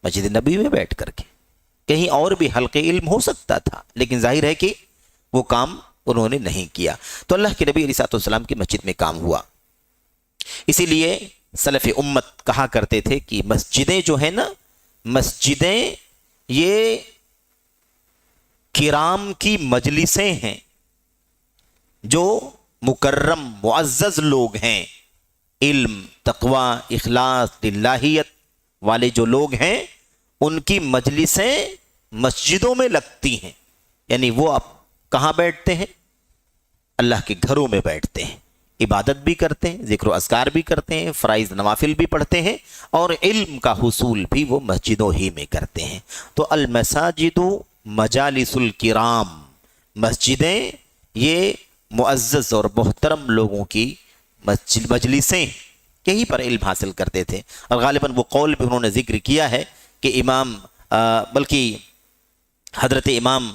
Speaker 1: مسجد نبی میں بیٹھ کر کے. کہیں اور بھی حلقے علم ہو سکتا تھا، لیکن ظاہر ہے کہ وہ کام انہوں نے نہیں کیا. تو اللہ کے نبی علیہ السلام کی مسجد میں کام ہوا. اسی لیے سلف امت کہا کرتے تھے کہ مسجدیں جو ہیں نا، مسجدیں یہ کرام کی مجلسیں ہیں. جو مکرم معزز لوگ ہیں، علم، تقوی، اخلاص، للہیت والے جو لوگ ہیں، ان کی مجلسیں مسجدوں میں لگتی ہیں. یعنی وہ اب کہاں بیٹھتے ہیں؟ اللہ کے گھروں میں بیٹھتے ہیں، عبادت بھی کرتے ہیں، ذکر و اذکار بھی کرتے ہیں، فرائض نوافل بھی پڑھتے ہیں، اور علم کا حصول بھی وہ مسجدوں ہی میں کرتے ہیں. تو المساجد مجالس الکرام، مسجدیں یہ معزز اور محترم لوگوں کی مجلسیں، یہیں پر علم حاصل کرتے تھے. اور غالباً وہ قول بھی انہوں نے ذکر کیا ہے کہ بلکہ حضرت امام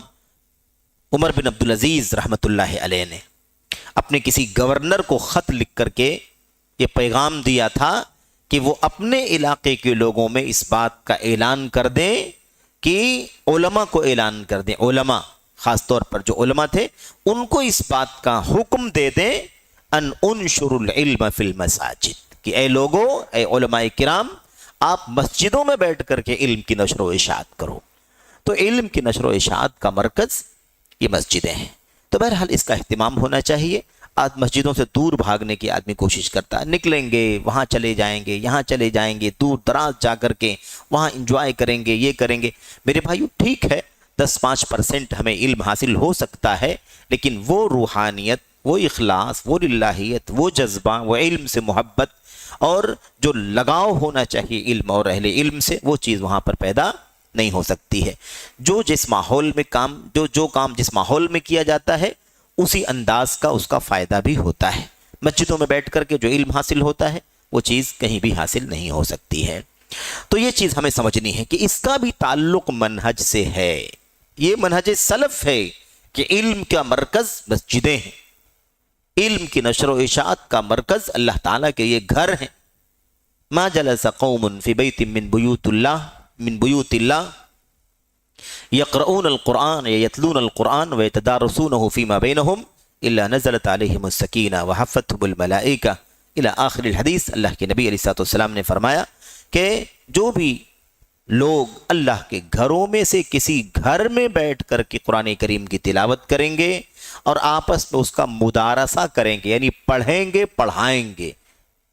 Speaker 1: عمر بن عبدالعزیز رحمۃ اللہ علیہ نے اپنے کسی گورنر کو خط لکھ کر کے یہ پیغام دیا تھا کہ وہ اپنے علاقے کے لوگوں میں اس بات کا اعلان کر دیں، کہ علماء کو اعلان کر دیں، علماء خاص طور پر جو علماء تھے ان کو اس بات کا حکم دے دیں ان انشر العلم فی المساجد، کہ اے لوگو، اے علماء کرام، آپ مسجدوں میں بیٹھ کر کے علم کی نشر و اشاعت کرو. تو علم کی نشر و اشاعت کا مرکز یہ مسجدیں ہیں. تو بہرحال اس کا اہتمام ہونا چاہیے. آج مسجدوں سے دور بھاگنے کی آدمی کوشش کرتا ہے، نکلیں گے وہاں چلے جائیں گے، یہاں چلے جائیں گے، دور دراز جا کر کے وہاں انجوائے کریں گے، یہ کریں گے. میرے بھائیو، ٹھیک ہے 10-5% ہمیں علم حاصل ہو سکتا ہے، لیکن وہ روحانیت، وہ اخلاص، وہ للہیت، وہ جذبہ، وہ علم سے محبت اور جو لگاؤ ہونا چاہیے علم اور اہل علم سے، وہ چیز وہاں پر پیدا نہیں ہو سکتی ہے. جس ماحول میں جو کام جس ماحول میں کیا جاتا ہے، اسی انداز کا اس کا فائدہ بھی ہوتا ہے. مسجدوں میں بیٹھ کر کے جو علم حاصل ہوتا ہے، وہ چیز کہیں بھی حاصل نہیں ہو سکتی ہے. تو یہ چیز ہمیں سمجھنی ہے کہ اس کا بھی تعلق منہج سے ہے. یہ منہج سلف ہے کہ علم کا مرکز مسجدیں ہیں، علم کی نشر و اشاعت کا مرکز اللہ تعالیٰ کے یہ گھر ہیں. ما جلس قوم فی بیت من بیوت اللہ یقرؤون القرآن یتلون القرآن ویتدارسونہ فیما بینہم الا نزلت علیہم السکینہ وحفتہم الملائکہ الی آخر الحدیث. اللہ کے نبی علیہ السلام نے فرمایا کہ جو بھی لوگ اللہ کے گھروں میں سے کسی گھر میں بیٹھ کر کے قرآن کریم کی تلاوت کریں گے اور آپس میں اس کا مدارسہ کریں گے، یعنی پڑھیں گے، پڑھائیں گے.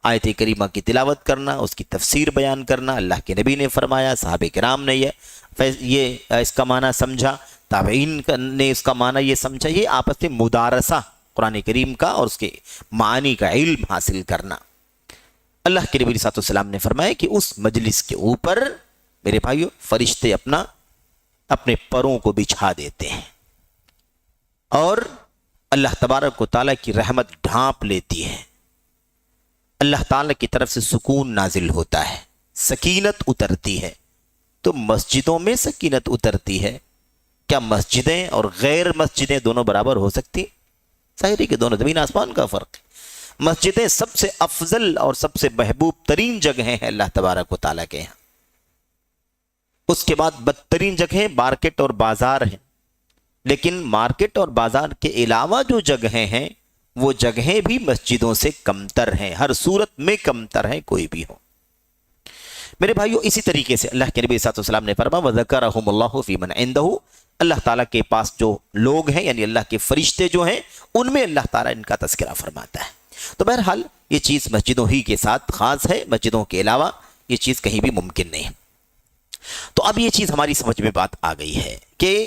Speaker 1: آیت کریمہ کی تلاوت کرنا، اس کی تفسیر بیان کرنا، اللہ کے نبی نے فرمایا، صحابہ کرام نے یہ اس کا معنی سمجھا، تابعین نے اس کا معنی یہ سمجھا. یہ آپس میں مدارسہ قرآن کریم کا اور اس کے معانی کا علم حاصل کرنا. اللہ کے نبی صلی اللہ علیہ وسلم نے فرمایا کہ اس مجلس کے اوپر میرے بھائیو فرشتے اپنے پروں کو بچھا دیتے ہیں اور اللہ تبارک و تعالیٰ کی رحمت ڈھانپ لیتی ہے. اللہ تعالیٰ کی طرف سے سکون نازل ہوتا ہے، سکینت اترتی ہے. تو مسجدوں میں سکینت اترتی ہے. کیا مسجدیں اور غیر مسجدیں دونوں برابر ہو سکتی؟ ظاہر ہے کہ دونوں زمین آسمان کا فرق ہے. مسجدیں سب سے افضل اور سب سے محبوب ترین جگہیں ہیں اللہ تبارک و تعالیٰ کے یہاں. اس کے بعد بدترین جگہیں مارکیٹ اور بازار ہیں. لیکن مارکیٹ اور بازار کے علاوہ جو جگہیں ہیں، وہ جگہیں بھی مسجدوں سے کمتر ہیں، ہر صورت میں کمتر ہیں، کوئی بھی ہو. میرے بھائیو، اسی طریقے سے اللہ کے نبی صلی اللہ علیہ وسلم نے فرمایا وَذَكَرَهُمُ اللَّهُ فِي مَنْ عِنْدَهُ اللہ تعالیٰ کے پاس جو لوگ ہیں یعنی اللہ کے فرشتے جو ہیں ان میں اللہ تعالیٰ ان کا تذکرہ فرماتا ہے. تو بہرحال یہ چیز مسجدوں ہی کے ساتھ خاص ہے، مسجدوں کے علاوہ یہ چیز کہیں بھی ممکن نہیں ہے. تو اب یہ چیز ہماری سمجھ میں بات آ گئی ہے کہ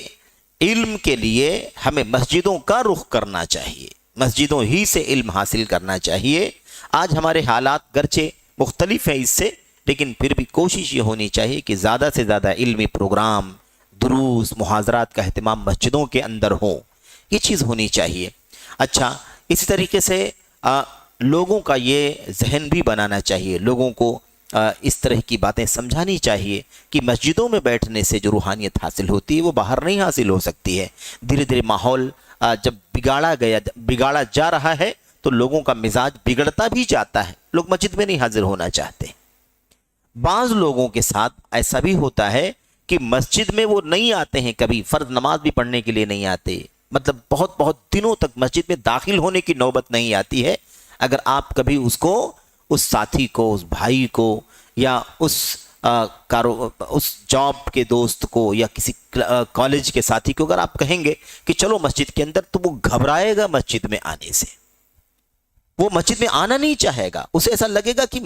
Speaker 1: علم کے لیے ہمیں مسجدوں کا رخ کرنا چاہیے، مسجدوں ہی سے علم حاصل کرنا چاہیے. آج ہمارے حالات گرچہ مختلف ہیں اس سے، لیکن پھر بھی کوشش یہ ہونی چاہیے کہ زیادہ سے زیادہ علمی پروگرام، دروس، محاضرات کا اہتمام مسجدوں کے اندر ہوں، یہ چیز ہونی چاہیے. اچھا، اسی طریقے سے لوگوں کا یہ ذہن بھی بنانا چاہیے، لوگوں کو اس طرح کی باتیں سمجھانی چاہیے کہ مسجدوں میں بیٹھنے سے جو روحانیت حاصل ہوتی ہے وہ باہر نہیں حاصل ہو سکتی ہے. دھیرے دھیرے ماحول جب بگاڑا جا رہا ہے تو لوگوں کا مزاج بگڑتا بھی جاتا ہے، لوگ مسجد میں نہیں حاضر ہونا چاہتے. بعض لوگوں کے ساتھ ایسا بھی ہوتا ہے کہ مسجد میں وہ نہیں آتے ہیں، کبھی فرض نماز بھی پڑھنے کے لیے نہیں آتے، مطلب بہت دنوں تک مسجد میں داخل ہونے کی نوبت نہیں آتی ہے. اگر آپ کبھی اس ساتھی کو، اس بھائی کو، یا اس جاب کے دوست کو، یا کسی کالج کے ساتھی کو اگر آپ کہیں گے کہ چلو مسجد کے اندر، تو وہ گھبرائے گا مسجد میں آنے سے، وہ مسجد میں آنا نہیں چاہے گا. اسے ایسا لگے گا کہ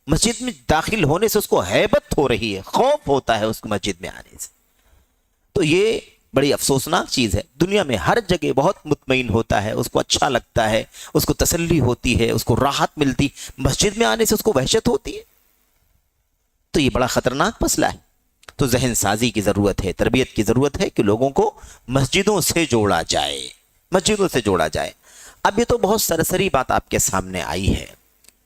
Speaker 1: مسجد میں داخل ہونے سے اس کو ہیبت ہو رہی ہے، خوف ہوتا ہے اس کو مسجد میں آنے سے. تو یہ بڑی افسوسناک چیز ہے. دنیا میں ہر جگہ بہت مطمئن ہوتا ہے، اس کو اچھا لگتا ہے، اس کو تسلی ہوتی ہے، اس کو راحت ملتی، مسجد میں آنے سے اس کو وحشت ہوتی ہے. تو یہ بڑا خطرناک مسئلہ ہے. تو ذہن سازی کی ضرورت ہے، تربیت کی ضرورت ہے کہ لوگوں کو مسجدوں سے جوڑا جائے، مسجدوں سے جوڑا جائے. اب یہ تو بہت سرسری بات آپ کے سامنے آئی ہے،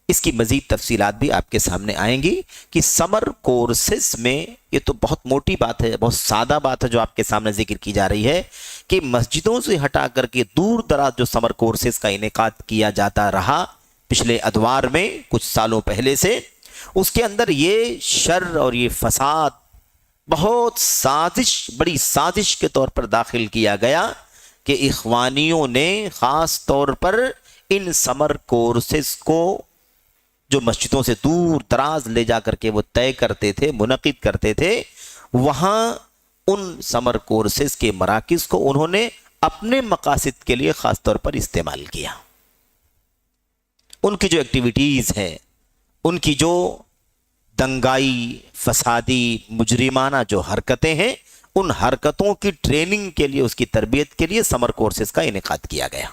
Speaker 1: اس کی مزید تفصیلات بھی آپ کے سامنے آئیں گی کہ سمر کورسز میں، یہ تو بہت موٹی بات ہے، بہت سادہ بات ہے جو آپ کے سامنے ذکر کی جا رہی ہے کہ مسجدوں سے ہٹا کر کے دور دراز جو سمر کورسز کا انعقاد کیا جاتا رہا پچھلے ادوار میں کچھ سالوں پہلے سے، اس کے اندر یہ شر اور یہ فساد بہت بڑی سازش کے طور پر داخل کیا گیا کہ اخوانیوں نے خاص طور پر ان سمر کورسز کو جو مسجدوں سے دور دراز لے جا کر کے وہ طے کرتے تھے، منعقد کرتے تھے، وہاں ان سمر کورسز کے مراکز کو انہوں نے اپنے مقاصد کے لیے خاص طور پر استعمال کیا. ان کی جو ایکٹیویٹیز ہیں، ان کی جو دنگائی، فسادی، مجرمانہ جو حرکتیں ہیں، ان حرکتوں کی ٹریننگ کے لیے، اس کی تربیت کے لیے سمر کورسز کا انعقاد کیا گیا.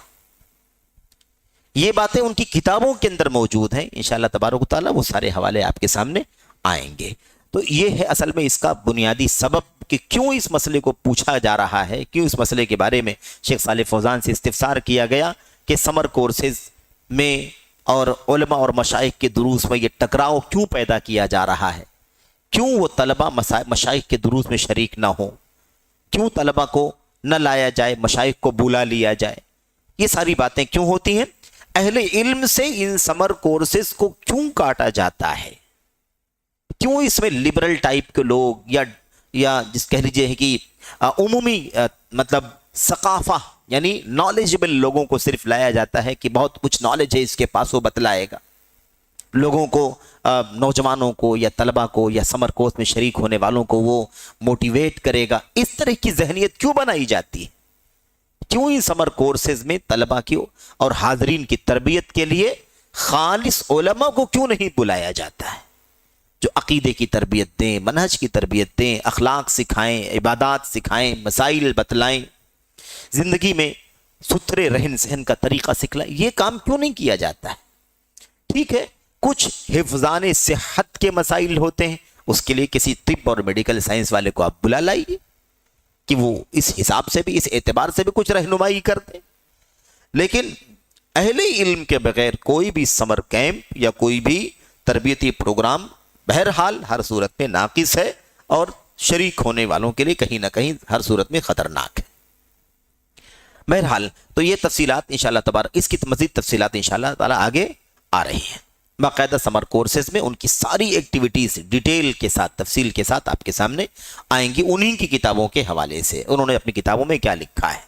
Speaker 1: یہ باتیں ان کی کتابوں کے اندر موجود ہیں، انشاءاللہ تبارک و تعالیٰ وہ سارے حوالے آپ کے سامنے آئیں گے. تو یہ ہے اصل میں اس کا بنیادی سبب کہ کیوں اس مسئلے کو پوچھا جا رہا ہے، کیوں اس مسئلے کے بارے میں شیخ صالح فوزان سے استفسار کیا گیا کہ سمر کورسز میں اور علماء اور مشائخ کے دروس میں یہ ٹکراؤ کیوں پیدا کیا جا رہا ہے، کیوں وہ طلبہ مشائخ کے دروس میں شریک نہ ہوں، کیوں طلبہ کو نہ لایا جائے، مشائخ کو بلا لیا جائے. یہ ساری باتیں کیوں ہوتی ہیں؟ اہل علم سے ان سمر کورسز کو کیوں کاٹا جاتا ہے، کیوں اس میں لبرل ٹائپ کے لوگ یا جس کہہ لیجئے کہ عمومی مطلب ثقافہ یعنی نالجبل لوگوں کو صرف لایا جاتا ہے کہ بہت کچھ نالج ہے اس کے پاس، وہ بتلائے گا لوگوں کو، نوجوانوں کو یا طلبہ کو یا سمر کورس میں شریک ہونے والوں کو وہ موٹیویٹ کرے گا. اس طرح کی ذہنیت کیوں بنائی جاتی ہے؟ کیوں ان سمر کورسز میں طلبہ کی اور حاضرین کی تربیت کے لیے خالص علماء کو کیوں نہیں بلایا جاتا ہے جو عقیدے کی تربیت دیں، منہج کی تربیت دیں، اخلاق سکھائیں، عبادات سکھائیں، مسائل بتلائیں، زندگی میں ستھرے رہن سہن کا طریقہ سکھلائیں؟ یہ کام کیوں نہیں کیا جاتا ہے؟ ٹھیک ہے، کچھ حفظان صحت کے مسائل ہوتے ہیں، اس کے لیے کسی طب اور میڈیکل سائنس والے کو آپ بلا لائیے کہ وہ اس حساب سے بھی، اس اعتبار سے بھی کچھ رہنمائی کرتے. لیکن اہل علم کے بغیر کوئی بھی سمر کیمپ یا کوئی بھی تربیتی پروگرام بہرحال ہر صورت میں ناقص ہے اور شریک ہونے والوں کے لیے کہیں نہ کہیں ہر صورت میں خطرناک ہے. بہرحال تو یہ تفصیلات انشاءاللہ تبارک، اس کی مزید تفصیلات انشاءاللہ تعالی آگے آ رہی ہیں. باقاعدہ سمر کورسز میں ان کی ساری ایکٹیویٹیز ڈیٹیل کے ساتھ، تفصیل کے ساتھ آپ کے سامنے آئیں گی انہی کی کتابوں کے حوالے سے. انہوں نے اپنی کتابوں میں کیا لکھا ہے،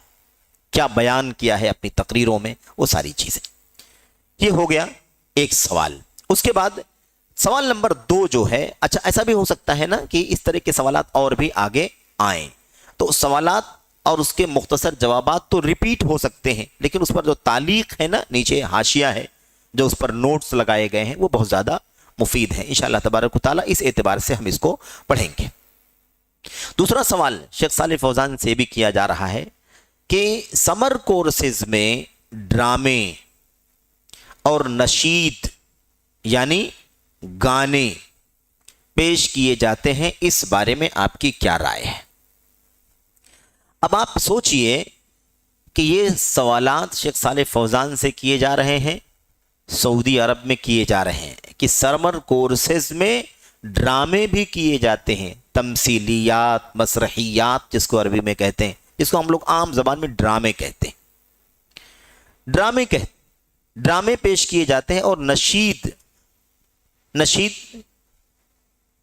Speaker 1: کیا بیان کیا ہے اپنی تقریروں میں، وہ ساری چیزیں. یہ ہو گیا ایک سوال. اس کے بعد سوال نمبر 2 جو ہے، اچھا ایسا بھی ہو سکتا ہے نا کہ اس طرح کے سوالات اور بھی آگے آئیں. تو سوالات اور اس کے مختصر جوابات تو ریپیٹ ہو سکتے ہیں، لیکن اس پر جو تعلیق ہے نا، نیچے حاشیہ ہے جو اس پر نوٹس لگائے گئے ہیں، وہ بہت زیادہ مفید ہیں۔ انشاءاللہ تبارک و تعالیٰ اس اعتبار سے ہم اس کو پڑھیں گے۔ دوسرا سوال شیخ صالح فوزان سے بھی کیا جا رہا ہے کہ سمر کورسز میں ڈرامے اور نشید یعنی گانے پیش کیے جاتے ہیں، اس بارے میں آپ کی کیا رائے ہے؟ اب آپ سوچئے کہ یہ سوالات شیخ صالح فوزان سے کیے جا رہے ہیں، سعودی عرب میں کیے جا رہے ہیں کہ سمر کورسز میں ڈرامے بھی کیے جاتے ہیں، تمثیلیات، مسرحیات جس کو عربی میں کہتے ہیں، جس کو ہم لوگ عام زبان میں ڈرامے کہتے ہیں، ڈرامے پیش کیے جاتے ہیں، اور نشید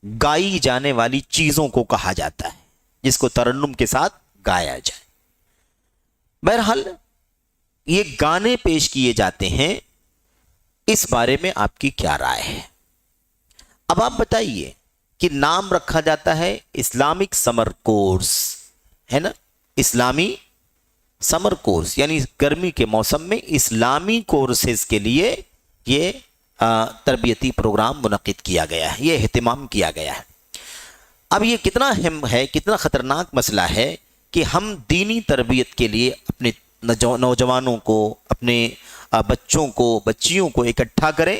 Speaker 1: گائی جانے والی چیزوں کو کہا جاتا ہے، جس کو ترنم کے ساتھ گایا جائے۔ بہرحال یہ گانے پیش کیے جاتے ہیں، اس بارے میں آپ کی کیا رائے ہے؟ اب آپ بتائیے کہ نام رکھا جاتا ہے اسلامک سمر کورس، ہے نا، اسلامی سمر کورس، یعنی گرمی کے موسم میں اسلامی کورسز کے لیے یہ تربیتی پروگرام منعقد کیا گیا ہے، یہ اہتمام کیا گیا ہے۔ اب یہ کتنا اہم ہے، کتنا خطرناک مسئلہ ہے کہ ہم دینی تربیت کے لیے اپنے نوجوانوں کو، اپنے بچوں کو، بچیوں کو اکٹھا کریں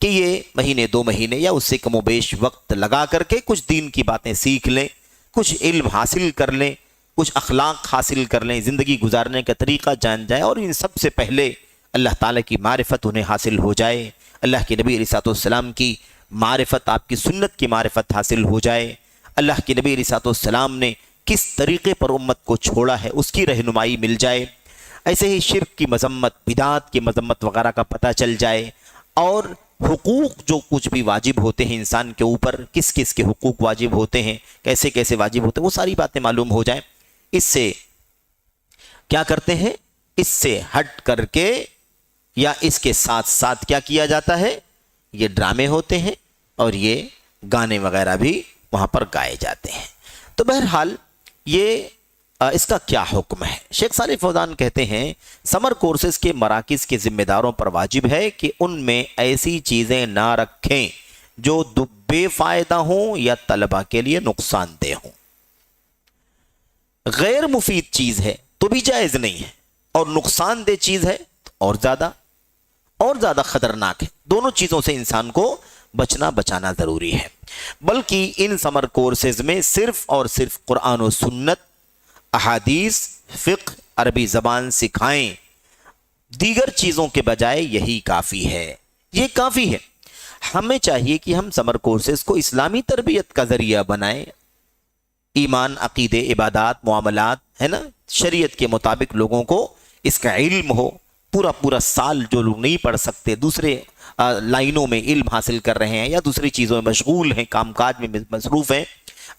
Speaker 1: کہ یہ مہینے 2 مہینے یا اس سے کم و بیش وقت لگا کر کے کچھ دین کی باتیں سیکھ لیں، کچھ علم حاصل کر لیں، کچھ اخلاق حاصل کر لیں، زندگی گزارنے کا طریقہ جان جائیں، اور ان سب سے پہلے اللہ تعالیٰ کی معرفت انہیں حاصل ہو جائے، اللہ کے نبی علیہ السلام کی معرفت، آپ کی سنت کی معرفت حاصل ہو جائے، اللہ کے نبی علیہ السلام نے کس طریقے پر امت کو چھوڑا ہے اس کی رہنمائی مل جائے، ایسے ہی شرک کی مذمت، بدعات کی مذمت وغیرہ کا پتہ چل جائے، اور حقوق جو کچھ بھی واجب ہوتے ہیں انسان کے اوپر، کس کس کے حقوق واجب ہوتے ہیں، کیسے کیسے واجب ہوتے ہیں، وہ ساری باتیں معلوم ہو جائیں۔ اس سے کیا کرتے ہیں، اس سے ہٹ کر کے یا اس کے ساتھ ساتھ کیا کیا جاتا ہے، یہ ڈرامے ہوتے ہیں اور یہ گانے وغیرہ بھی وہاں پر گائے جاتے ہیں۔ تو بہرحال یہ اس کا کیا حکم ہے؟ شیخ صالح فوزان کہتے ہیں سمر کورسز کے مراکز کے ذمہ داروں پر واجب ہے کہ ان میں ایسی چیزیں نہ رکھیں جو بے فائدہ ہوں یا طلبہ کے لیے نقصان دہ ہوں۔ غیر مفید چیز ہے تو بھی جائز نہیں ہے، اور نقصان دہ چیز ہے تو اور زیادہ خطرناک ہے۔ دونوں چیزوں سے انسان کو بچانا ضروری ہے۔ بلکہ ان سمر کورسز میں صرف اور صرف قرآن و سنت، احادیث، فقہ، عربی زبان سکھائیں، دیگر چیزوں کے بجائے یہی کافی ہے، یہ کافی ہے۔ ہمیں چاہیے کہ ہم سمر کورسز کو اسلامی تربیت کا ذریعہ بنائیں، ایمان، عقیدے، عبادات، معاملات، ہے نا، شریعت کے مطابق لوگوں کو اس کا علم ہو۔ پورا سال جو لوگ نہیں پڑھ سکتے، دوسرے لائنوں میں علم حاصل کر رہے ہیں یا دوسری چیزوں میں مشغول ہیں، کام کاج میں مصروف ہیں،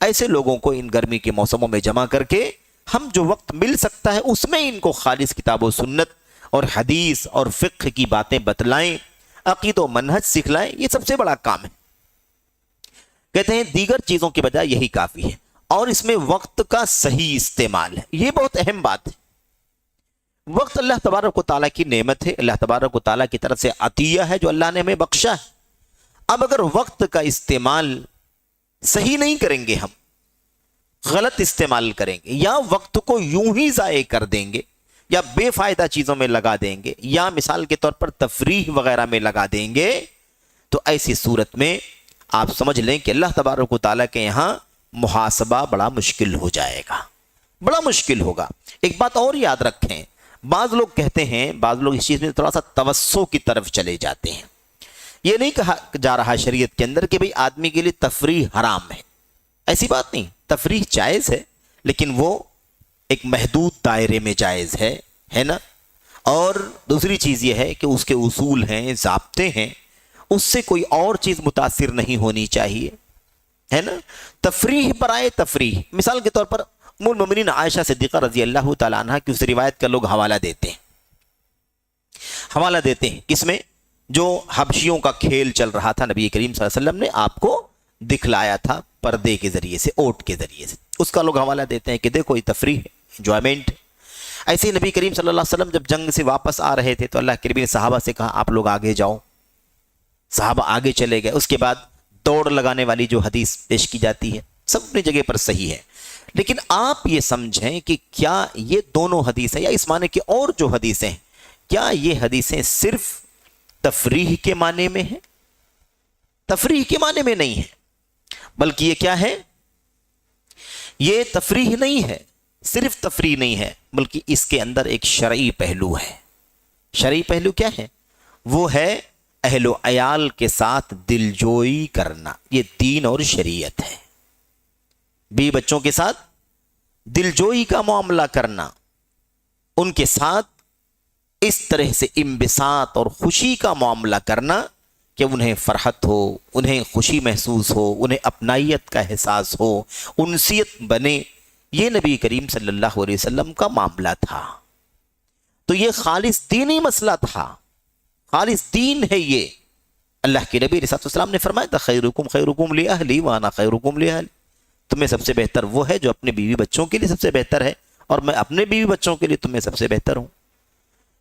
Speaker 1: ایسے لوگوں کو ان گرمی کے موسموں میں جمع کر کے ہم جو وقت مل سکتا ہے اس میں ان کو خالص کتاب و سنت اور حدیث اور فقہ کی باتیں بتلائیں، عقید و منہج سکھلائیں، یہ سب سے بڑا کام ہے۔ کہتے ہیں دیگر چیزوں کے بجائے یہی کافی ہے، اور اس میں وقت کا صحیح استعمال ہے، یہ بہت اہم بات ہے۔ وقت اللہ تبارک و تعالیٰ کی نعمت ہے، اللہ تبارک و تعالیٰ کی طرف سے عطیہ ہے جو اللہ نے ہمیں بخشا ہے۔ اب اگر وقت کا استعمال صحیح نہیں کریں گے، ہم غلط استعمال کریں گے، یا وقت کو یوں ہی ضائع کر دیں گے، یا بے فائدہ چیزوں میں لگا دیں گے، یا مثال کے طور پر تفریح وغیرہ میں لگا دیں گے، تو ایسی صورت میں آپ سمجھ لیں کہ اللہ تبارک و تعالیٰ کے یہاں محاسبہ بڑا مشکل ہو جائے گا، بڑا مشکل ہوگا۔ ایک بات اور یاد رکھیں، بعض لوگ کہتے ہیں، بعض لوگ اس چیز میں تھوڑا سا توسع کی طرف چلے جاتے ہیں۔ یہ نہیں کہا جا رہا شریعت کے اندر کہ بھئی آدمی کے لیے تفریح حرام ہے، ایسی بات نہیں، تفریح جائز ہے، لیکن وہ ایک محدود دائرے میں جائز ہے نا۔ اور دوسری چیز یہ ہے کہ اس کے اصول ہیں، ضابطے ہیں، اس سے کوئی اور چیز متاثر نہیں ہونی چاہیے، ہے نا۔ تفریح برائے تفریح، مثال کے طور پر ام المؤمنین عائشہ صدیقہ رضی اللہ تعالیٰ عنہ کی اس روایت کا لوگ حوالہ دیتے ہیں کس میں، جو حبشیوں کا کھیل چل رہا تھا، نبی کریم صلی اللہ علیہ وسلم نے آپ کو دکھلایا تھا پردے کے ذریعے سے، اوٹ کے ذریعے سے، اس کا لوگ حوالہ دیتے ہیں کہ دیکھو یہ تفریح ہے، انجوائمنٹ۔ ایسے ہی نبی کریم صلی اللہ علیہ وسلم جب جنگ سے واپس آ رہے تھے تو اللہ کے نبی نے صحابہ سے کہا آپ لوگ آگے جاؤ، صحابہ آگے چلے گئے۔ اس کے بعد دوڑ لگانے والی جو حدیث پیش کی جاتی ہے سب اپنی جگہ پر صحیح ہے، لیکن آپ یہ سمجھیں کہ کیا یہ دونوں حدیثیں یا اس معنی کی اور جو حدیثیں ہیں، کیا یہ حدیثیں صرف تفریح کے معنی میں ہیں؟ تفریح کے معنی میں نہیں ہے، بلکہ یہ کیا ہے؟ یہ تفریح نہیں ہے، صرف تفریح نہیں ہے، بلکہ اس کے اندر ایک شرعی پہلو ہے۔ شرعی پہلو کیا ہے؟ وہ ہے اہل و عیال کے ساتھ دلجوئی کرنا، یہ دین اور شریعت ہے۔ بیوی بچوں کے ساتھ دلجوئی کا معاملہ کرنا، ان کے ساتھ اس طرح سے انبساط اور خوشی کا معاملہ کرنا کہ انہیں فرحت ہو، انہیں خوشی محسوس ہو، انہیں اپنائیت کا احساس ہو، انسیت بنے، یہ نبی کریم صلی اللہ علیہ وسلم کا معاملہ تھا۔ تو یہ خالص دینی مسئلہ تھا، خالص دین ہے یہ۔ اللہ کے نبی علیہ السلام نے فرمایا تھا خیرکم خیرکم لأہلی وانا خیرکم لأہلی، تمہیں سب سے بہتر وہ ہے جو اپنے بیوی بچوں کے لیے سب سے بہتر ہے، اور میں اپنے بیوی بچوں کے لیے تمہیں سب سے بہتر ہوں۔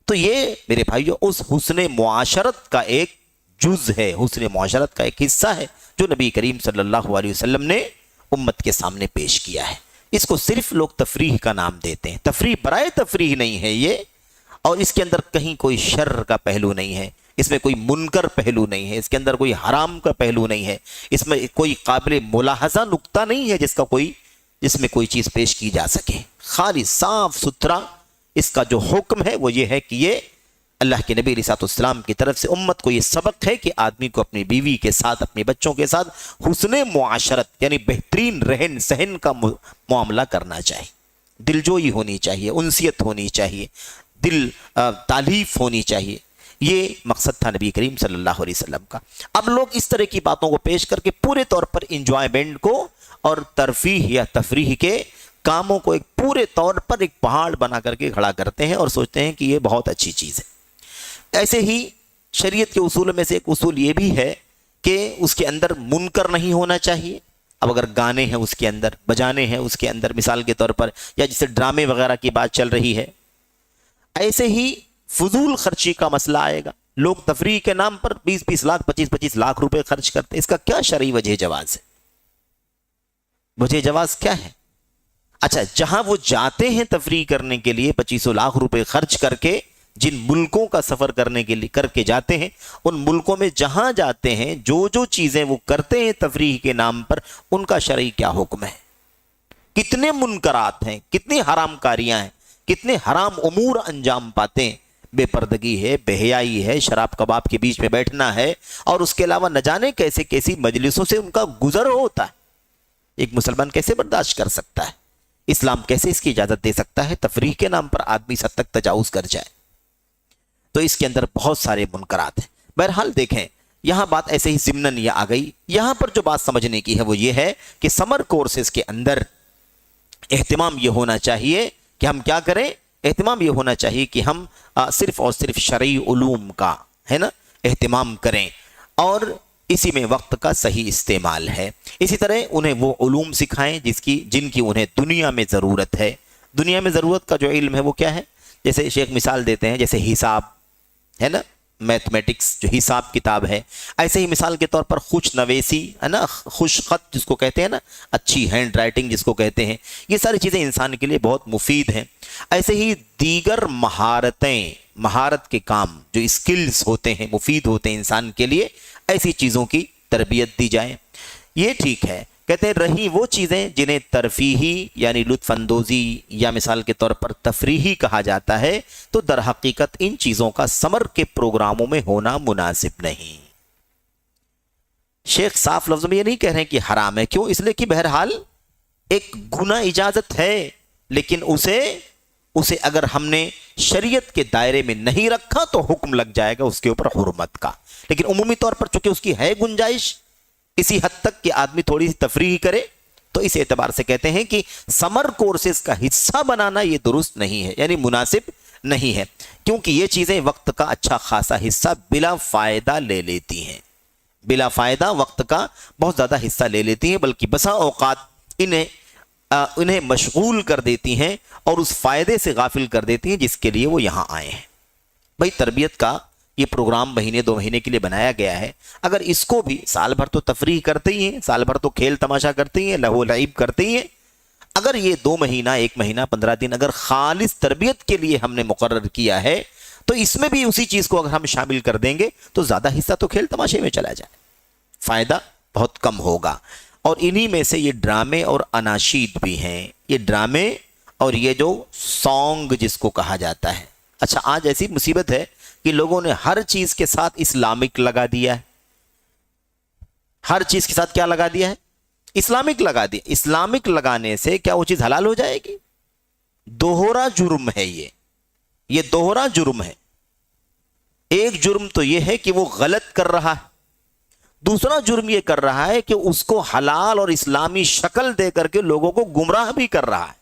Speaker 1: تو یہ میرے بھائیو اس حسن معاشرت کا ایک جز ہے، حسن معاشرت کا ایک حصہ ہے جو نبی کریم صلی اللہ علیہ وسلم نے امت کے سامنے پیش کیا ہے۔ اس کو صرف لوگ تفریح کا نام دیتے ہیں، تفریح برائے تفریح نہیں ہے یہ، اور اس کے اندر کہیں کوئی شر کا پہلو نہیں ہے، اس میں کوئی منکر پہلو نہیں ہے، اس کے اندر کوئی حرام کا پہلو نہیں ہے، اس میں کوئی قابل ملاحظہ نقطہ نہیں ہے جس میں کوئی چیز پیش کی جا سکے۔ خالی صاف ستھرا اس کا جو حکم ہے وہ یہ ہے کہ یہ اللہ کے نبی علیہ السلام کی طرف سے امت کو یہ سبق ہے کہ آدمی کو اپنی بیوی کے ساتھ، اپنے بچوں کے ساتھ حسن معاشرت یعنی بہترین رہن سہن کا معاملہ کرنا چاہیے، دلجوئی ہونی چاہیے، انسیت ہونی چاہیے، دل تالیف ہونی چاہیے۔ یہ مقصد تھا نبی کریم صلی اللہ علیہ وسلم کا۔ اب لوگ اس طرح کی باتوں کو پیش کر کے پورے طور پر انجوائمنٹ کو اور ترفیح یا تفریح کے کاموں کو ایک پورے طور پر ایک پہاڑ بنا کر کے کھڑا کرتے ہیں اور سوچتے ہیں کہ یہ بہت اچھی چیز ہے۔ ایسے ہی شریعت کے اصول میں سے ایک اصول یہ بھی ہے کہ اس کے اندر منکر نہیں ہونا چاہیے۔ اب اگر گانے ہیں اس کے اندر، بجانے ہیں اس کے اندر، مثال کے طور پر، یا جسے ڈرامے وغیرہ کی بات چل رہی ہے، ایسے ہی فضول خرچی کا مسئلہ آئے گا۔ لوگ تفریح کے نام پر 20 لاکھ 25 لاکھ روپے خرچ کرتے ہیں، اس کا کیا شرعی وجہ جواز ہے؟ وجہ جواز کیا ہے؟ اچھا، جہاں وہ جاتے ہیں تفریح کرنے کے لیے 25 لاکھ روپے خرچ کر کے، جن ملکوں کا سفر کرنے کے لیے کر کے جاتے ہیں، ان ملکوں میں جہاں جاتے ہیں جو چیزیں وہ کرتے ہیں تفریح کے نام پر، ان کا شرعی کیا حکم ہے؟ کتنے منکرات ہیں، کتنی حرام کاریاں ہیں، کتنے حرام امور انجام پاتے ہیں۔ بے پردگی ہے، بے حیائی ہے، شراب کباب کے بیچ میں بیٹھنا ہے، اور اس کے علاوہ نہ جانے کیسے کیسی مجلسوں سے ان کا گزر ہوتا ہے۔ ایک مسلمان کیسے برداشت کر سکتا ہے؟ اسلام کیسے اس کی اجازت دے سکتا ہے تفریح کے نام پر آدمی اس حد تک تجاوز کر جائے؟ تو اس کے اندر بہت سارے منکرات ہیں۔ بہرحال دیکھیں، یہاں بات ایسے ہی ضمناً یہ آ گئی۔ یہاں پر جو بات سمجھنے کی ہے وہ یہ ہے کہ سمر کورسز کے اندر اہتمام یہ ہونا چاہیے کہ ہم کیا کریں؟ اہتمام یہ ہونا چاہیے کہ ہم صرف اور صرف شرعی علوم کا ہے نا اہتمام کریں، اور اسی میں وقت کا صحیح استعمال ہے۔ اسی طرح انہیں وہ علوم سکھائیں جن کی انہیں دنیا میں ضرورت ہے۔ دنیا میں ضرورت کا جو علم ہے وہ کیا ہے؟ جیسے شیخ مثال دیتے ہیں، جیسے حساب ہے نا، میتھمیٹکس جو حساب کتاب ہے، ایسے ہی مثال کے طور پر خوش نویسی ہے نا، خوش خط جس کو کہتے ہیں نا، اچھی ہینڈ رائٹنگ جس کو کہتے ہیں، یہ ساری چیزیں انسان کے لیے بہت مفید ہیں۔ ایسے ہی دیگر مہارت کے کام جو اسکلز ہوتے ہیں، مفید ہوتے ہیں انسان کے لیے، ایسی چیزوں کی تربیت دی جائے۔ یہ ٹھیک ہے، کہتے ہیں رہی وہ چیزیں جنہیں ترفیحی یعنی لطف اندوزی یا مثال کے طور پر تفریحی کہا جاتا ہے، تو در حقیقت ان چیزوں کا سمر کے پروگراموں میں ہونا مناسب نہیں۔ شیخ صاف لفظوں میں یہ نہیں کہہ رہے ہیں کہ حرام ہے، کیوں؟ اس لیے کہ بہرحال ایک گناہ اجازت ہے، لیکن اسے اگر ہم نے شریعت کے دائرے میں نہیں رکھا تو حکم لگ جائے گا اس کے اوپر حرمت کا۔ لیکن عمومی طور پر چونکہ اس کی ہے گنجائش اسی حد تک کہ آدمی تھوڑی سی تفریح کرے، تو اس اعتبار سے کہتے ہیں کہ سمر کورسز کا حصہ بنانا یہ درست نہیں ہے، یعنی مناسب نہیں ہے، کیونکہ یہ چیزیں وقت کا اچھا خاصا حصہ بلا فائدہ لے لیتی ہیں، بلا فائدہ وقت کا بہت زیادہ حصہ لے لیتی ہیں، بلکہ بسا اوقات انہیں انہیں مشغول کر دیتی ہیں اور اس فائدے سے غافل کر دیتی ہیں جس کے لیے وہ یہاں آئے ہیں۔ بھئی تربیت کا یہ پروگرام مہینے 2 مہینے کے لیے بنایا گیا ہے، اگر اس کو بھی سال بھر تو تفریح کرتے ہی ہیں، سال بھر تو کھیل تماشا کرتے ہی ہیں، لہو لعب کرتے ہی ہیں، اگر یہ 2 مہینہ 1 مہینہ 15 دن اگر خالص تربیت کے لیے ہم نے مقرر کیا ہے تو اس میں بھی اسی چیز کو اگر ہم شامل کر دیں گے تو زیادہ حصہ تو کھیل تماشے میں چلا جائے، فائدہ بہت کم ہوگا۔ اور انہی میں سے یہ ڈرامے اور اناشید بھی ہیں، یہ ڈرامے اور یہ جو سانگ جس کو کہا جاتا ہے۔ اچھا آج ایسی مصیبت ہے کہ لوگوں نے ہر چیز کے ساتھ اسلامک لگا دیا ہے، ہر چیز کے ساتھ کیا لگا دیا ہے؟ اسلامک لگا دیا۔ اسلامک لگانے سے کیا وہ چیز حلال ہو جائے گی؟ دوہرا جرم ہے یہ دوہرا جرم ہے۔ ایک جرم تو یہ ہے کہ وہ غلط کر رہا ہے، دوسرا جرم یہ کر رہا ہے کہ اس کو حلال اور اسلامی شکل دے کر کے لوگوں کو گمراہ بھی کر رہا ہے۔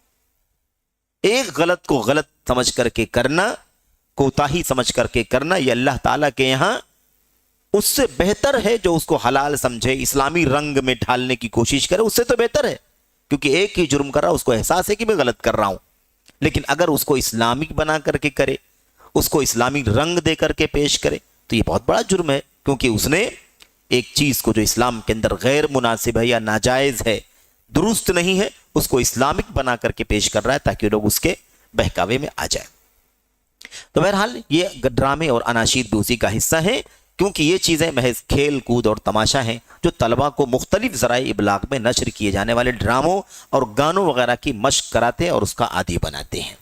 Speaker 1: ایک غلط کو غلط سمجھ کر کے کرنا، کوتاہی سمجھ کر کے کرنا، یہ اللہ تعالیٰ کے یہاں اس سے بہتر ہے جو اس کو حلال سمجھے، اسلامی رنگ میں ڈھالنے کی کوشش کرے، اس سے تو بہتر ہے، کیونکہ ایک ہی جرم کر رہا اس کو احساس ہے کہ میں غلط کر رہا ہوں۔ لیکن اگر اس کو اسلامک بنا کر کے کرے، اس کو اسلامی رنگ دے کر کے پیش کرے تو یہ بہت بڑا جرم ہے، کیونکہ اس نے ایک چیز کو جو اسلام کے اندر غیر مناسب ہے یا ناجائز ہے، درست نہیں ہے، اس کو اسلامک بنا کر کے پیش کر رہا ہے تاکہ لوگ اس کے بہکاوے میں آ جائیں۔ تو بہرحال یہ ڈرامے اور اناشید بھی اسی کا حصہ ہیں، کیونکہ یہ چیزیں محض کھیل کود اور تماشا ہیں جو طلباء کو مختلف ذرائع ابلاغ میں نشر کیے جانے والے ڈراموں اور گانوں وغیرہ کی مشق کراتے ہیں اور اس کا عادی بناتے ہیں۔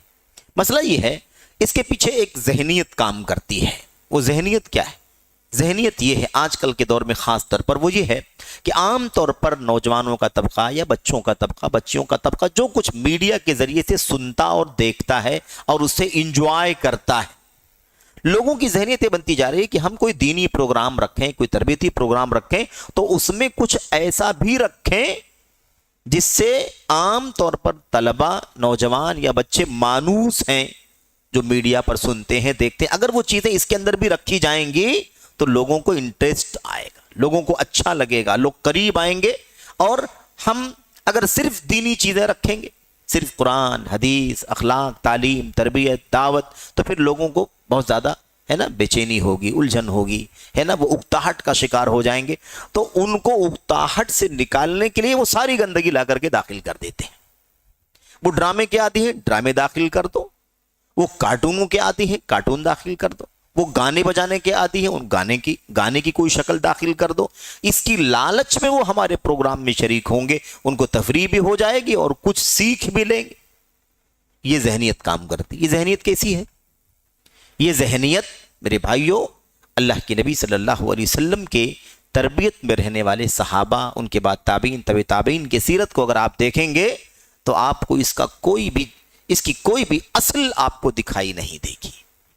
Speaker 1: مسئلہ یہ ہے اس کے پیچھے ایک ذہنیت کام کرتی ہے۔ وہ ذہنیت کیا ہے؟ ذہنیت یہ ہے آج کل کے دور میں خاص طور پر، وہ یہ ہے کہ عام طور پر نوجوانوں کا طبقہ یا بچوں کا طبقہ، بچیوں کا طبقہ جو کچھ میڈیا کے ذریعے سے سنتا اور دیکھتا ہے اور اس سے انجوائے کرتا ہے، لوگوں کی ذہنیت یہ بنتی جا رہی ہے کہ ہم کوئی دینی پروگرام رکھیں، کوئی تربیتی پروگرام رکھیں تو اس میں کچھ ایسا بھی رکھیں جس سے عام طور پر طلبہ، نوجوان یا بچے مانوس ہیں جو میڈیا پر سنتے ہیں دیکھتے ہیں، اگر وہ چیزیں اس کے اندر بھی رکھی جائیں گی تو لوگوں کو انٹرسٹ آئے گا، لوگوں کو اچھا لگے گا، لوگ قریب آئیں گے۔ اور ہم اگر صرف دینی چیزیں رکھیں گے، صرف قرآن، حدیث، اخلاق، تعلیم، تربیت، دعوت، تو پھر لوگوں کو بہت زیادہ ہے نا بے چینی ہوگی، الجھن ہوگی، ہے نا، وہ اکتاہٹ کا شکار ہو جائیں گے۔ تو ان کو اکتاہٹ سے نکالنے کے لیے وہ ساری گندگی لا کر کے داخل کر دیتے ہیں۔ وہ ڈرامے کے عادی ہیں، ڈرامے داخل کر دو، وہ کارٹونوں کے عادی ہیں، کارٹون داخل کر دو، وہ گانے بجانے کے عادی ہیں، ان گانے کی کوئی شکل داخل کر دو۔ اس کی لالچ میں وہ ہمارے پروگرام میں شریک ہوں گے، ان کو تفریح بھی ہو جائے گی اور کچھ سیکھ بھی لیں گے۔ یہ ذہنیت کام کرتی۔ یہ ذہنیت کیسی ہے؟ یہ ذہنیت میرے بھائیوں اللہ کے نبی صلی اللہ علیہ وسلم کے تربیت میں رہنے والے صحابہ، ان کے بعد تابعین، تبع تابعین کی سیرت کو اگر آپ دیکھیں گے تو آپ کو اس کی کوئی بھی اصل آپ کو دکھائی نہیں دے گی۔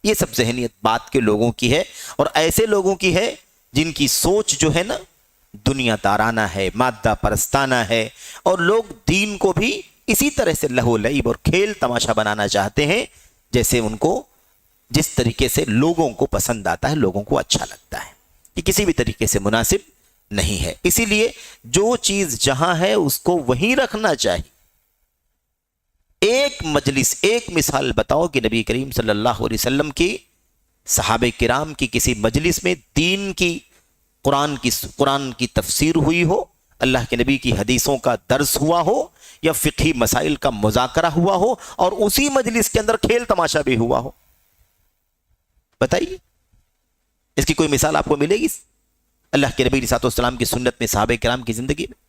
Speaker 1: یہ سب ذہنیت بات کے لوگوں کی ہے، اور ایسے لوگوں کی ہے جن کی سوچ جو ہے نا دنیا دارانہ ہے، مادہ پرستانہ ہے، اور لوگ دین کو بھی اسی طرح سے لہو لعب اور کھیل تماشا بنانا چاہتے ہیں جیسے ان کو جس طریقے سے لوگوں کو پسند آتا ہے، لوگوں کو اچھا لگتا ہے۔ یہ کسی بھی طریقے سے مناسب نہیں ہے۔ اسی لیے جو چیز جہاں ہے اس کو وہیں رکھنا چاہیے۔ ایک مجلس، ایک مثال بتاؤ کہ نبی کریم صلی اللہ علیہ وسلم کی، صحابہ کرام کی کسی مجلس میں دین کی، قرآن کی تفسیر ہوئی ہو، اللہ کے نبی کی حدیثوں کا درس ہوا ہو، یا فقہی مسائل کا مذاکرہ ہوا ہو، اور اسی مجلس کے اندر کھیل تماشا بھی ہوا ہو؟ بتائیے، اس کی کوئی مثال آپ کو ملے گی اللہ کے نبی علیہ السلام کی سنت میں، صحابہ کرام کی زندگی میں؟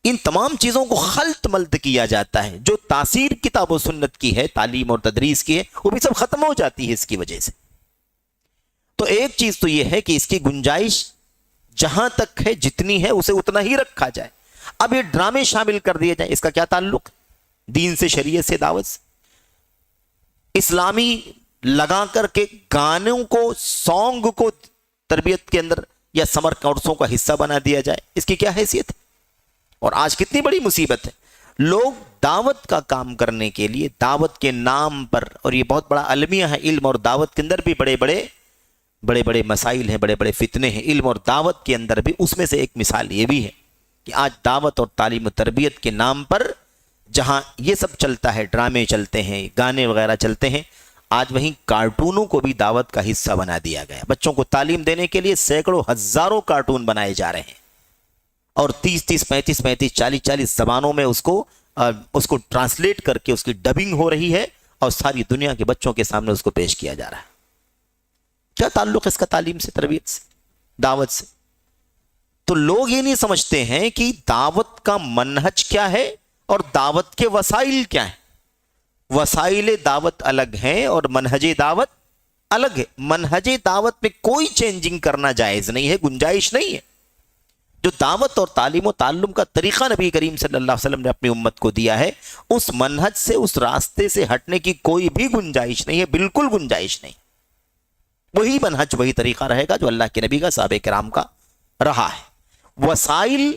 Speaker 1: ان تمام چیزوں کو خلط ملط کیا جاتا ہے۔ جو تاثیر کتاب و سنت کی ہے، تعلیم اور تدریس کی ہے، وہ بھی سب ختم ہو جاتی ہے اس کی وجہ سے۔ تو ایک چیز تو یہ ہے کہ اس کی گنجائش جہاں تک ہے، جتنی ہے، اسے اتنا ہی رکھا جائے۔ اب یہ ڈرامے شامل کر دیے جائیں، اس کا کیا تعلق؟ دین سے، شریعت سے، دعوت سے؟ اسلامی لگا کر کے گانوں کو، سانگ کو تربیت کے اندر یا سمر کورسوں کا حصہ بنا دیا جائے، اس کی کیا حیثیت ہے؟ اور آج کتنی بڑی مصیبت ہے، لوگ دعوت کا کام کرنے کے لیے، دعوت کے نام پر، اور یہ بہت بڑا المیہ ہے، علم اور دعوت کے اندر بھی بڑے بڑے مسائل ہیں، بڑے بڑے فتنے ہیں، علم اور دعوت کے اندر بھی۔ اس میں سے ایک مثال یہ بھی ہے کہ آج دعوت اور تعلیم و تربیت کے نام پر جہاں یہ سب چلتا ہے، ڈرامے چلتے ہیں، گانے وغیرہ چلتے ہیں، آج وہیں کارٹونوں کو بھی دعوت کا حصہ بنا دیا گیا۔ بچوں کو تعلیم دینے کے لیے سینکڑوں ہزاروں کارٹون بنائے جا رہے ہیں، اور 30 35 40 زبانوں میں اس کو ٹرانسلیٹ کر کے اس کی ڈبنگ ہو رہی ہے، اور ساری دنیا کے بچوں کے سامنے اس کو پیش کیا جا رہا ہے۔ کیا تعلق اس کا تعلیم سے، تربیت سے، دعوت سے؟ تو لوگ یہ نہیں سمجھتے ہیں کہ دعوت کا منہج کیا ہے اور دعوت کے وسائل کیا ہیں۔ وسائل دعوت الگ ہیں اور منہج دعوت الگ ہے۔ منہج دعوت میں کوئی چینجنگ کرنا جائز نہیں ہے، گنجائش نہیں ہے۔ جو دعوت اور تعلیم و تعلم کا طریقہ نبی کریم صلی اللہ علیہ وسلم نے اپنی امت کو دیا ہے، اس منہج سے، اس راستے سے ہٹنے کی کوئی بھی گنجائش نہیں ہے، بالکل گنجائش نہیں۔ وہی منہج، وہی طریقہ رہے گا جو اللہ کے نبی کا، صحابہ کرام کا رہا ہے۔ وسائل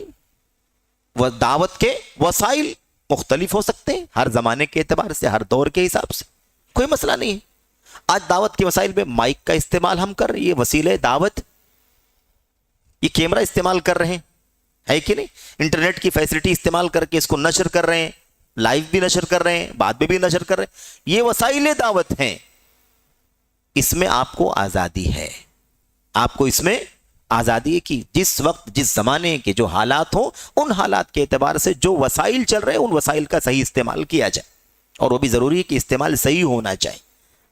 Speaker 1: و دعوت کے وسائل مختلف ہو سکتے ہیں، ہر زمانے کے اعتبار سے، ہر دور کے حساب سے، کوئی مسئلہ نہیں ہے۔ آج دعوت کے وسائل میں مائک کا استعمال ہم کر رہے ہیں، یہ وسیلہ دعوت، یہ کیمرہ استعمال کر رہے ہیں، ہے کہ نہیں؟ انٹرنیٹ کی فیسلٹی استعمال کر کے اس کو نشر کر رہے ہیں، لائیو بھی نشر کر رہے ہیں، بعد میں بھی نشر کر رہے ہیں، یہ وسائل دعوت ہیں۔ اس میں آپ کو آزادی ہے، آپ کو اس میں آزادی ہے کہ جس وقت، جس زمانے کے جو حالات ہوں، ان حالات کے اعتبار سے جو وسائل چل رہے ہیں، ان وسائل کا صحیح استعمال کیا جائے، اور وہ بھی ضروری ہے کہ استعمال صحیح ہونا چاہیے،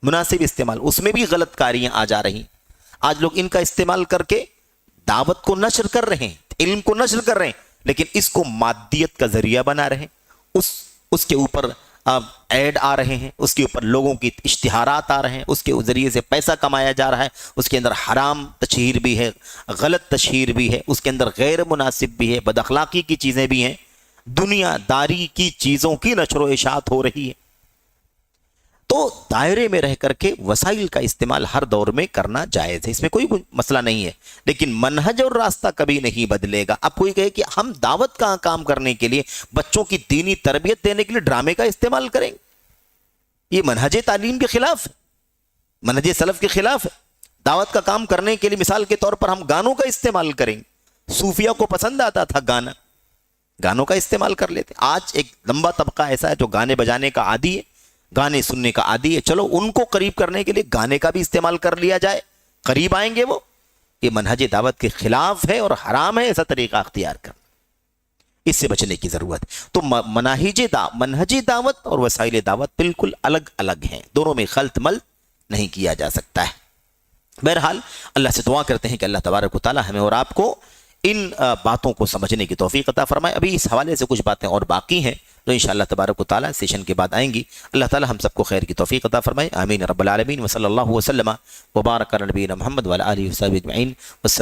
Speaker 1: مناسب استعمال۔ اس میں بھی غلط کاریاں آ جا رہی ہیں۔ آج لوگ ان کا استعمال کر کے دعوت کو نشر کر رہے ہیں، علم کو نشر کر رہے ہیں، لیکن اس کو مادیت کا ذریعہ بنا رہے ہیں۔ اس کے اوپر ایڈ آ رہے ہیں، اس کے اوپر لوگوں کی اشتہارات آ رہے ہیں، اس کے ذریعے سے پیسہ کمایا جا رہا ہے، اس کے اندر حرام تشہیر بھی ہے، غلط تشہیر بھی ہے، اس کے اندر غیر مناسب بھی ہے، بد اخلاقی کی چیزیں بھی ہیں، دنیا داری کی چیزوں کی نشر و اشاعت ہو رہی ہے۔ تو دائرے میں رہ کر کے وسائل کا استعمال ہر دور میں کرنا جائز ہے، اس میں کوئی مسئلہ نہیں ہے، لیکن منہج اور راستہ کبھی نہیں بدلے گا۔ اب کوئی کہے کہ ہم دعوت کا کام کرنے کے لیے، بچوں کی دینی تربیت دینے کے لیے ڈرامے کا استعمال کریں گے، یہ منہج تعلیم کے خلاف ہے، منہج سلف کے خلاف ہے۔ دعوت کا کام کرنے کے لیے مثال کے طور پر ہم گانوں کا استعمال کریں گے، صوفیہ کو پسند آتا تھا گانا، گانوں کا استعمال کر لیتے۔ آج ایک لمبا طبقہ ایسا ہے جو گانے بجانے کا عادی ہے، گانے سننے کا عادی ہے، چلو ان کو قریب کرنے کے لیے گانے کا بھی استعمال کر لیا جائے، قریب آئیں گے وہ۔ یہ منہج دعوت کے خلاف ہے اور حرام ہے ایسا طریقہ اختیار کرنا، اس سے بچنے کی ضرورت ہے۔ تو منہج دعوت اور وسائل دعوت بالکل الگ الگ ہیں، دونوں میں خلط ملط نہیں کیا جا سکتا ہے۔ بہرحال اللہ سے دعا کرتے ہیں کہ اللہ تبارک و تعالی ہمیں اور آپ کو ان باتوں کو سمجھنے کی توفیق عطا فرمائے۔ ابھی اس حوالے سے کچھ باتیں اور باقی ہیں جو انشاءاللہ تبارک و تعالی سیشن کے بعد آئیں گی۔ اللہ تعالی ہم سب کو خیر کی توفیق عطا فرمائے، آمین رب العالمین، وصلی اللہ وسلم وبارک علی نبینا محمد وعلی آلہ وصحبہ اجمعین۔